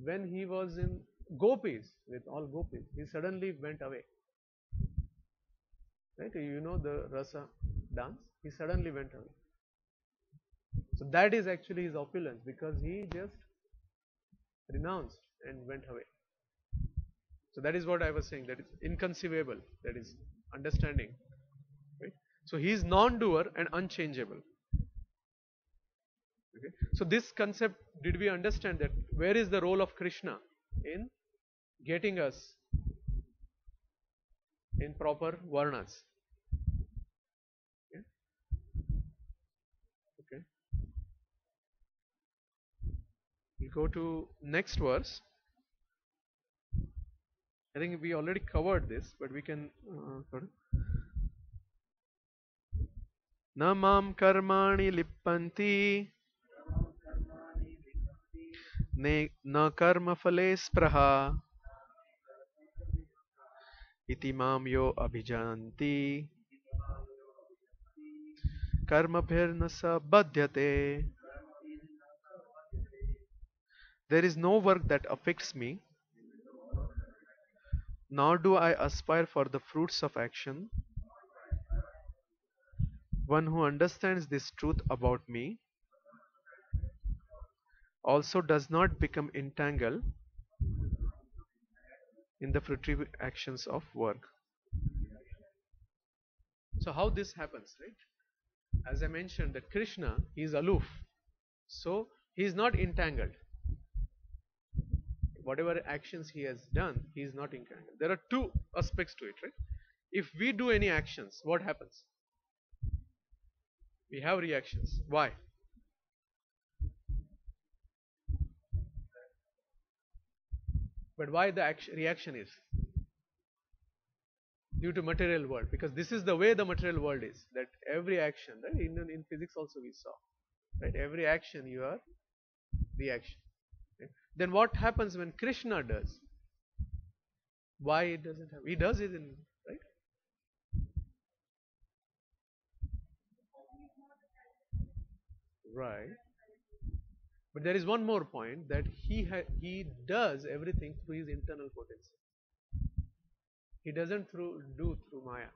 when he was in gopis, with all gopis, he suddenly went away. Right? You know the rasa dance? He suddenly went away. So that is actually his opulence because he just renounced and went away. So that is what I was saying. That is inconceivable. That is understanding. Right? So he is non-doer and unchangeable. Okay? So this concept, did we understand that? Where is the role of Krishna in getting us in proper varnas? Okay. Okay. We go to next verse. I think we already covered this, but we can. न मां कर्माणि लिप्पन्ति न कर्मफले स्पृहा इति मां यो अभिजानति कर्मभिर्न स बध्यते. There is no work that affects me, nor do I aspire for the fruits of action. One who understands this truth about me also does not become entangled in the fruitive actions of work. So how this happens, right? As I mentioned that Krishna is aloof. So he is not entangled. Whatever actions he has done, he is not entangled. There are two aspects to it, right? If we do any actions, what happens? We have reactions. Why? But why the reaction is? Due to material world, because this is the way the material world is, that every action, right? In physics also we saw, right? Every action you are reaction. Right? Then what happens when Krishna does? Why it doesn't have? He does it in, right? Right. But there is one more point that he does everything through his internal potency. He doesn't do through Maya.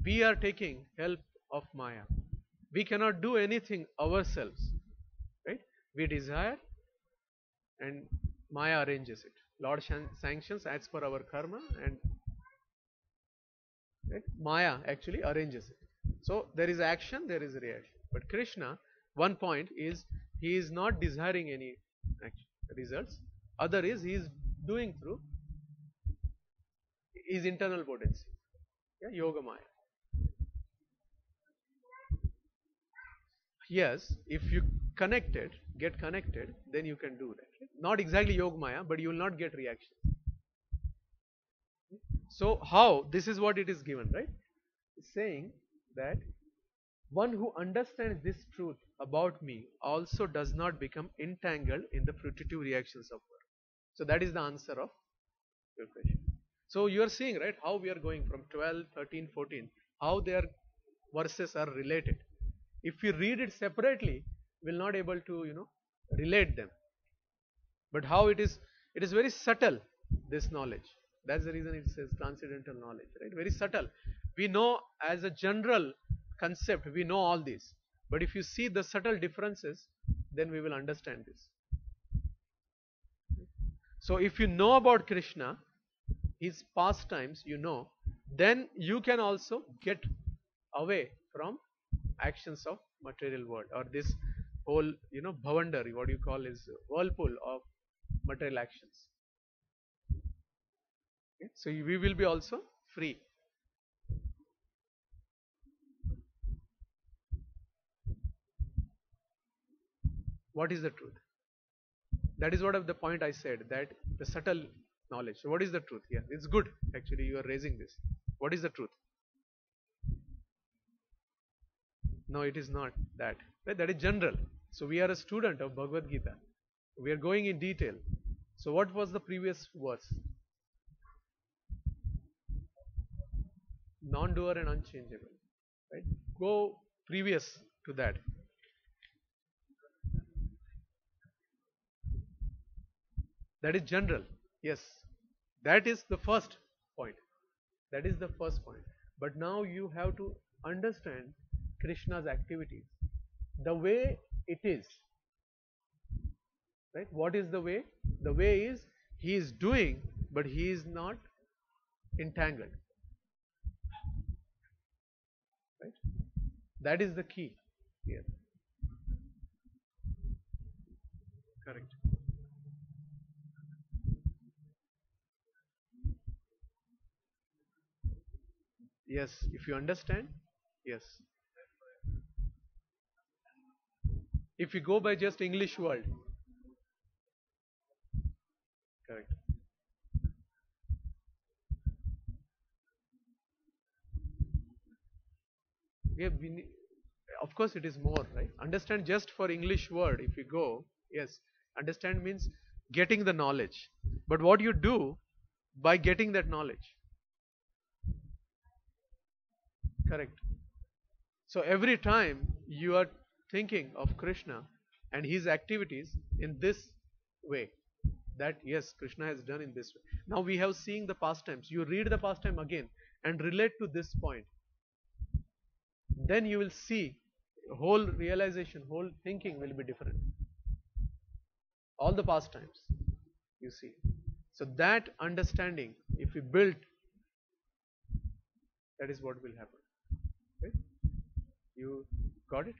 We are taking help of Maya. We cannot do anything ourselves, right? We desire and Maya arranges it. Lord sanctions as per our karma, and right, Maya actually arranges it. So there is action, there is reaction. But Krishna, one point is he is not desiring any action, results. Other is he is doing through his internal potency. Yeah, Yoga Maya. Yes, if you get connected, then you can do that. Right? Not exactly Yoga Maya, but you will not get reaction. So how? This is what it is given, right? It's saying that one who understands this truth about me also does not become entangled in the fruitive reactions of work. So that is the answer of your question. So you are seeing, right, how we are going from 12, 13, 14, how their verses are related. If we read it separately, we will not able to, relate them. But how it is very subtle, this knowledge. That's the reason it says transcendental knowledge, right? Very subtle. We know as a general concept, we know all these. But if you see the subtle differences, then we will understand this. So if you know about Krishna, his pastimes, then you can also get away from actions of material world, or this whole, bhavandari, what you call is whirlpool of material actions. Okay? So we will be also free. What is the truth? That is what the point I said, that the subtle knowledge. So what is the truth? Yeah, it's good actually you are raising this. What is the truth? No, it is not that. Right? That is general. So we are a student of Bhagavad Gita. We are going in detail. So what was the previous verse? Non-doer and unchangeable. Right? Go previous to that. That is general. Yes. That is the first point. That is the first point. But now you have to understand Krishna's activities. The way it is. Right? What is the way? The way is he is doing, but he is not entangled. Right? That is the key here. Correct. Yes, if you understand, yes. If you go by just English word, correct. Yeah, of course it is more, right? Understand just for English word, if you go, yes, understand means getting the knowledge. But what you do by getting that knowledge? Correct. So every time you are thinking of Krishna and his activities in this way, that yes, Krishna has done in this way. Now we have seen the pastimes. You read the pastime again and relate to this point. Then you will see whole realization, whole thinking will be different. All the pastimes, you see. So that understanding, if we build, that is what will happen. Right? You got it?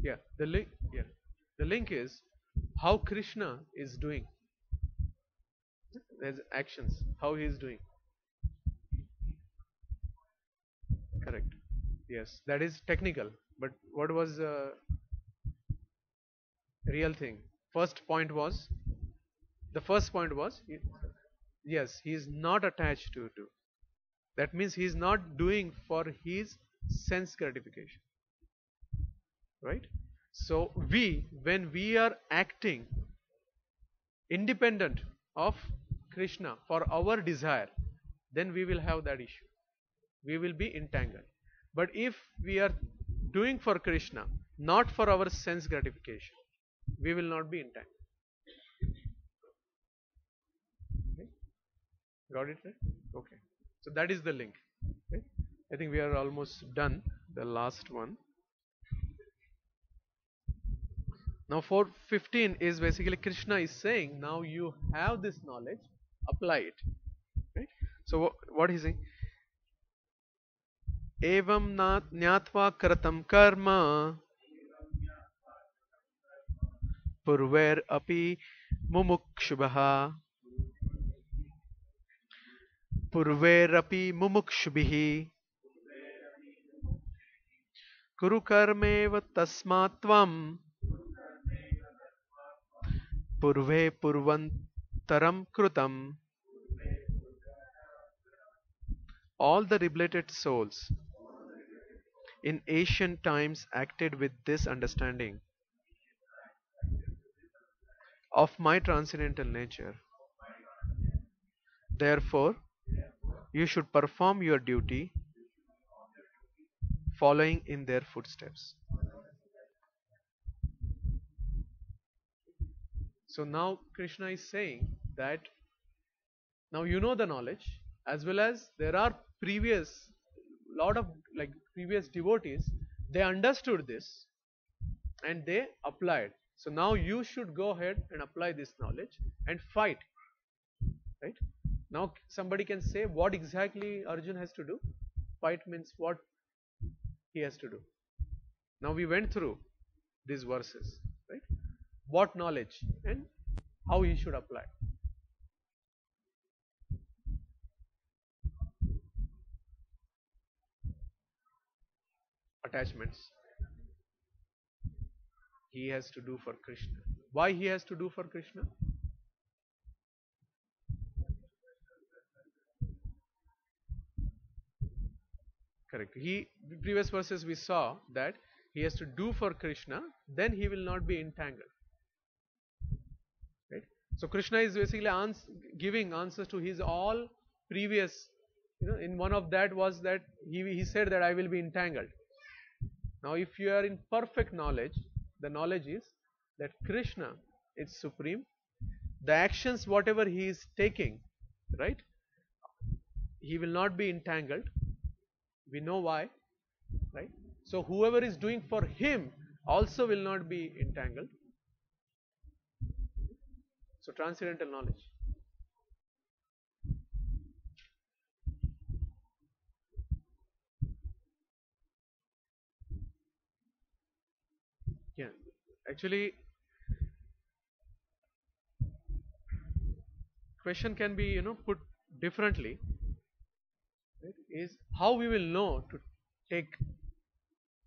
Yeah. The link. Yeah. The link is how Krishna is doing. There's actions. How he is doing. Correct. Yes. That is technical. But what was real thing? The first point was yes, he is not attached to do. That means he is not doing for his sense gratification. Right? So when we are acting independent of Krishna for our desire, then we will have that issue. We will be entangled. But if we are doing for Krishna, not for our sense gratification, we will not be entangled. Okay? Got it? Right? Okay. So that is the link. Right? I think we are almost done. The last one. Now 4:15 is basically Krishna is saying, now you have this knowledge, apply it. Right? So what is he? Evam ज्ञात्वा कृतं कर्म पूर्वैरपि मुमुक्षुभः पूर्वैरपि मुमुक्षुभिः कुरु कर्मेव तस्मात् त्वं पूर्वे पूर्वन्तरं कृतं. All the liberated souls in ancient times acted with this understanding of my transcendental nature. Therefore, you should perform your duty following in their footsteps. So now Krishna is saying that now you know the knowledge, as well as there are previous lot of like previous devotees, they understood this and they applied. So now you should go ahead and apply this knowledge and fight. Right? Now somebody can say what exactly Arjun has to do. Fight means what he has to do. Now we went through these verses, right? What knowledge and how he should apply. Attachments he has to do for Krishna. Why he has to do for Krishna? Correct. He previous verses we saw that he has to do for Krishna, then he will not be entangled. Right? So Krishna is basically giving answers to his all previous. In one of that was that he said that I will be entangled. Now, if you are in perfect knowledge, the knowledge is that Krishna is supreme. The actions, whatever he is taking, right? He will not be entangled. We know why, right? So whoever is doing for him also will not be entangled. So transcendental knowledge. Yeah, actually, question can be put differently. Right? Is how we will know to take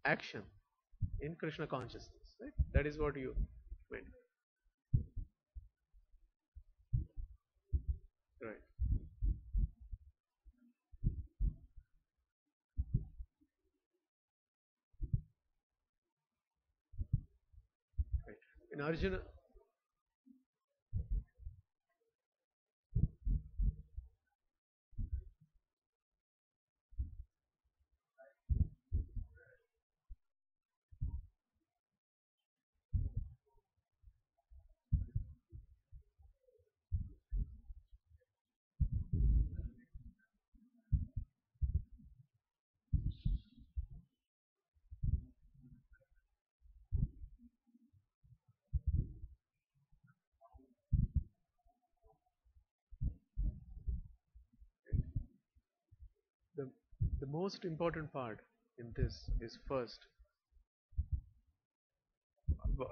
action in Krishna consciousness. Right? That is what you meant. Right. Right. In Arjuna, the the most important part in this is first,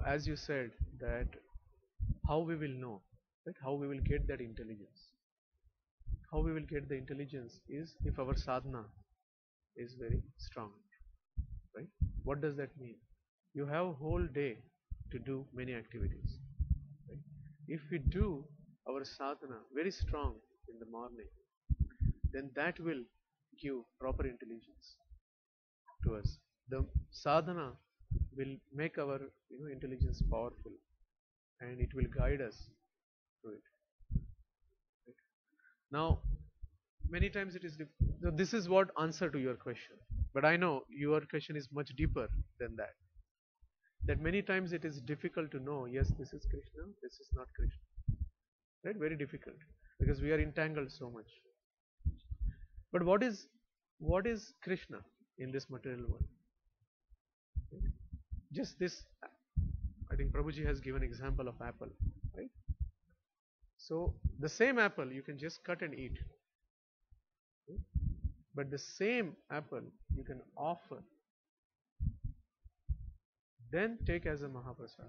as you said, that how we will know, right? How we will get that intelligence. How we will get the intelligence is if our sadhana is very strong, right? What does that mean? You have a whole day to do many activities. Right? If we do our sadhana very strong in the morning, then that will give proper intelligence to us. The sadhana will make our intelligence powerful, and it will guide us to it. Right? Now, many times it is so this is what answer to your question, but I know your question is much deeper than that. That many times it is difficult to know. Yes, this is Krishna. This is not Krishna. Right? Very difficult because we are entangled so much. But what is Krishna in this material world? Just this, I think Prabhuji has given example of apple, right? So the same apple you can just cut and eat, but the same apple you can offer, then take as a Mahaprasad.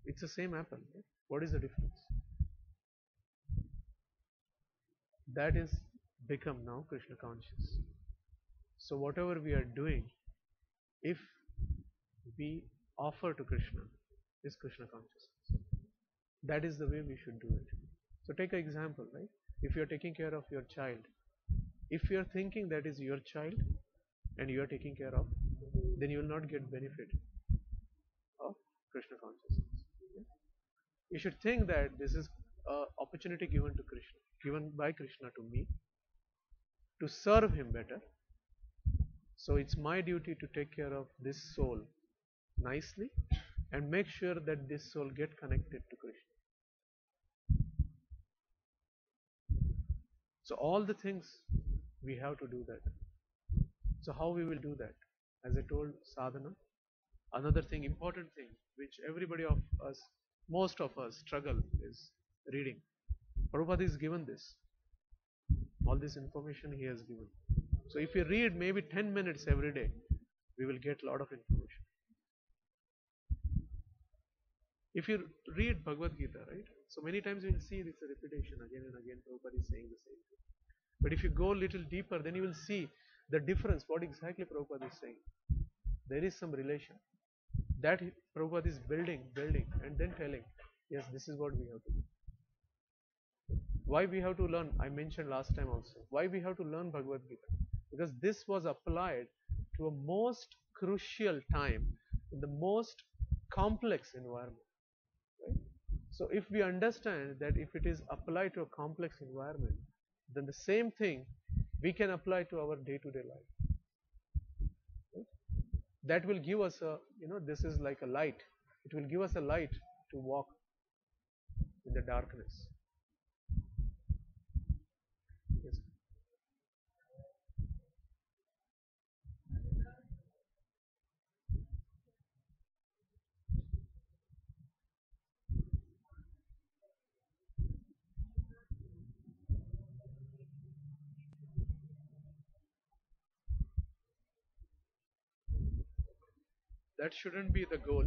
It's the same apple. Right? What is the difference? That is become now Krishna conscious. So whatever we are doing, if we offer to Krishna, is Krishna consciousness. That is the way we should do it. So take an example, right? If you are taking care of your child, if you are thinking that is your child and you are taking care of, then you will not get benefit of Krishna consciousness. You should think that this is an opportunity given to Krishna, given by Krishna to me to serve him better. So it's my duty to take care of this soul nicely and make sure that this soul get connected to Krishna. So all the things we have to do that. So how we will do that? As I told, sadhana. Another thing, important thing, which everybody of us, most of us struggle is reading. Prabhupada is given this. All this information he has given. So if you read maybe 10 minutes every day, we will get a lot of information. If you read Bhagavad Gita, right? So many times you will see this repetition again and again. Prabhupada is saying the same thing. But if you go a little deeper, then you will see the difference, what exactly Prabhupada is saying. There is some relation. That Prabhupada is building, and then telling, yes, this is what we have to do. Why we have to learn? I mentioned last time also. Why we have to learn Bhagavad Gita? Because this was applied to a most crucial time in the most complex environment. Right? So if we understand that if it is applied to a complex environment, then the same thing we can apply to our day-to-day life. Right? That will give us a, this is like a light. It will give us a light to walk in the darkness. Yes. That shouldn't be the goal.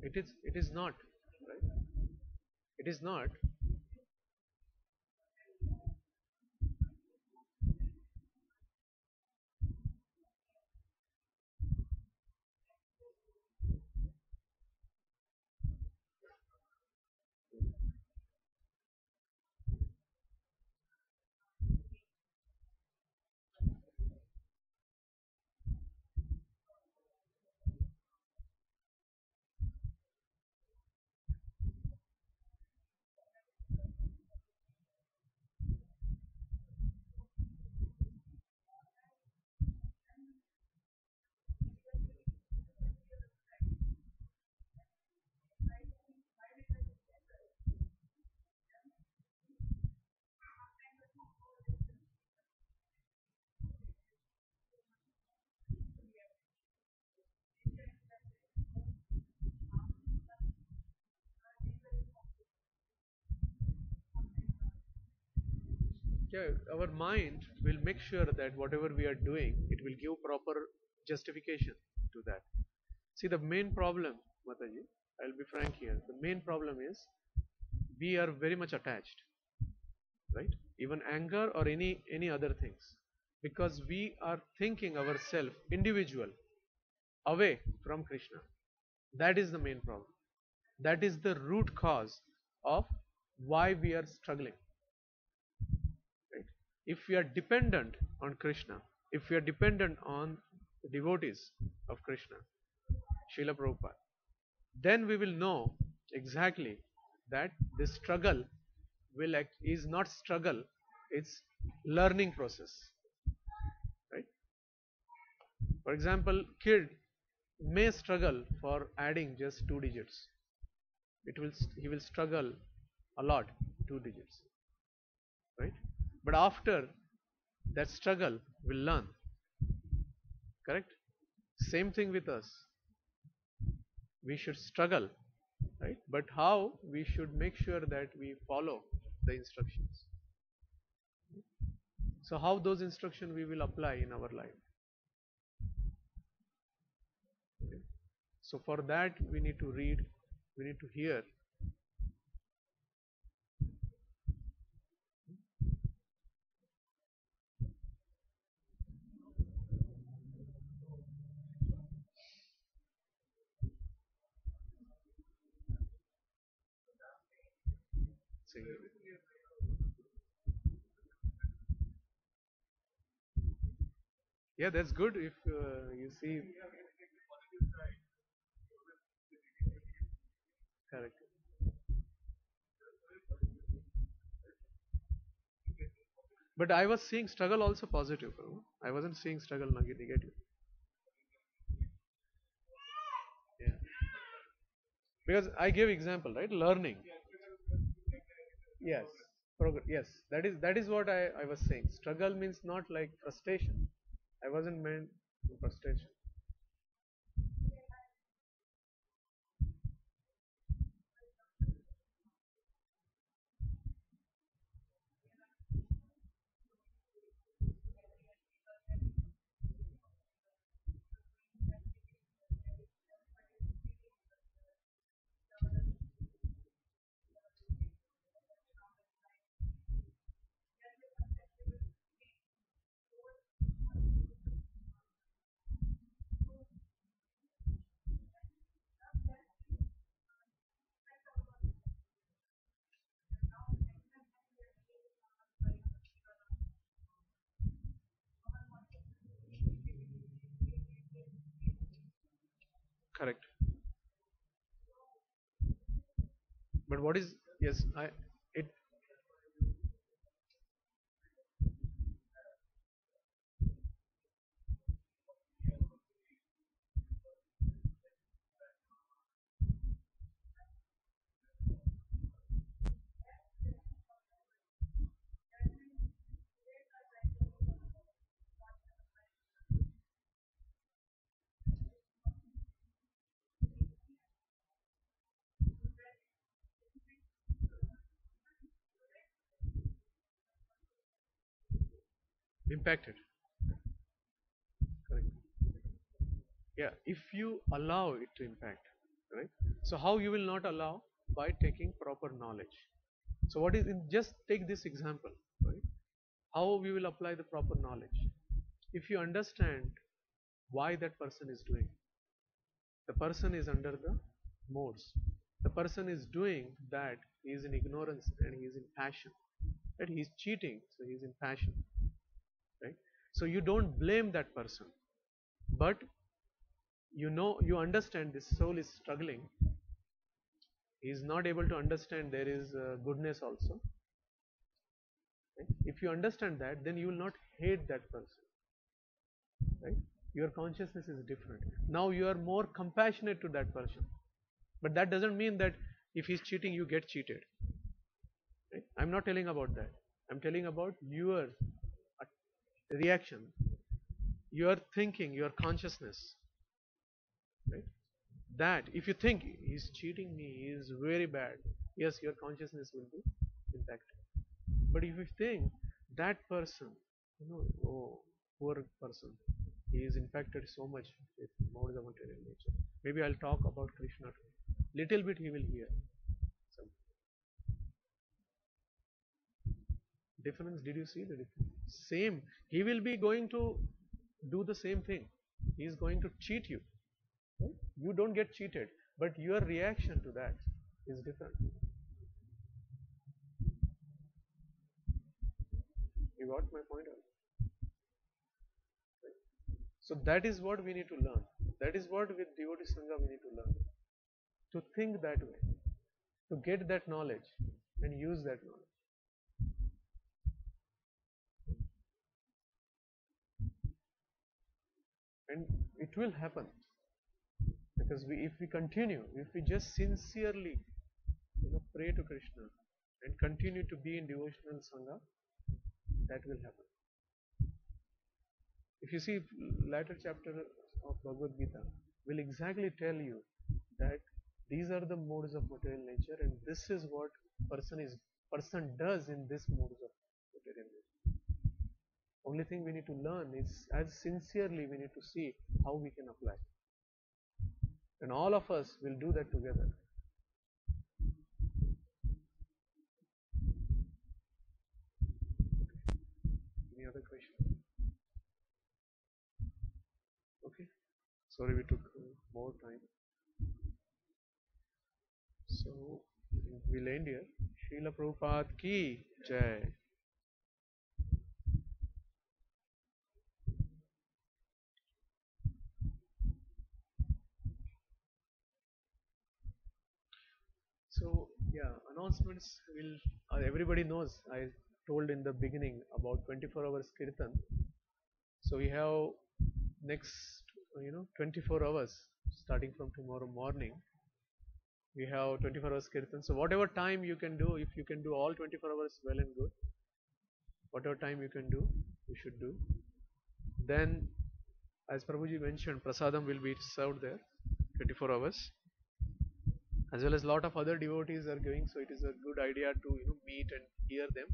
It is not, right? It is not. Yeah, our mind will make sure that whatever we are doing, it will give proper justification to that. See, the main problem, Mataji, I'll be frank here. The main problem is we are very much attached, right? Even anger or any other things, because we are thinking ourselves individual, away from Krishna. That is the main problem. That is the root cause of why we are struggling. Right? If we are dependent on Krishna, if we are dependent on the devotees of Krishna, Srila Prabhupada, then we will know exactly that this struggle is not struggle, it's learning process. Right? For example, kid may struggle for adding just two digits. He will struggle a lot, two digits, right? But after that struggle, will learn. Correct? Same thing with us. We should struggle, right? But how? We should make sure that we follow the instructions. So how those instructions we will apply in our life? Okay. So for that we need to read, we need to hear. Sing. Yeah, that's good if you see. Correct. But I was seeing struggle also positive. I wasn't seeing struggle negative. Yeah. Because I gave example, right? Learning. Yes. Yes. That is what I was saying. Struggle means not like frustration. I wasn't meant frustration. Correct. But what is, yes, I it impacted. Correct. Yeah, if you allow it to impact, right? So how you will not allow? By taking proper knowledge. So what is, just take this example, right? How we will apply the proper knowledge? If you understand why that person is doing, the person is under the modes. The person is doing that, he is in ignorance and he is in passion. That he is cheating, so he is in passion, right? So you don't blame that person, but you understand this soul is struggling. He is not able to understand there is goodness also. Right? If you understand that, then you will not hate that person. Right? Your consciousness is different. Now you are more compassionate to that person. But that doesn't mean that if he's cheating, you get cheated. Right? I'm not telling about that. I'm telling about your reaction, your thinking, your consciousness. Right? That if you think he's cheating me, he is very bad, yes, your consciousness will be impacted. But if you think that person, oh, poor person, he is impacted so much with more the material nature. Maybe I'll talk about Krishna too. Little bit he will hear. Some difference. Did you see the difference? Same. He will be going to do the same thing. He is going to cheat you. Right? You don't get cheated, but your reaction to that is different. You got my point? So that is what we need to learn. That is what with devotee sangha we need to learn. To think that way, to get that knowledge and use that knowledge. and it will happen because if we continue, if we just sincerely, pray to Krishna and continue to be in devotional sangha, that will happen. If you see latter chapter of Bhagavad Gita, will exactly tell you that these are the modes of material nature, and this is what person does in this modes of material nature. Only thing we need to learn is as sincerely we need to see how we can apply, and all of us will do that together. Any other question? Okay. Sorry we took more time. So we'll end here. Srila Prabhupada ki jai. So yeah, announcements will. Everybody knows. I told in the beginning about 24 hours kirtan. So we have next 24 hours starting from tomorrow morning. We have 24 hours kirtan. So whatever time you can do, if you can do all 24 hours, well and good. Whatever time you can do, you should do. Then, as Prabhuji mentioned, prasadam will be served there 24 hours. As well as lot of other devotees are going, so it is a good idea to meet and hear them.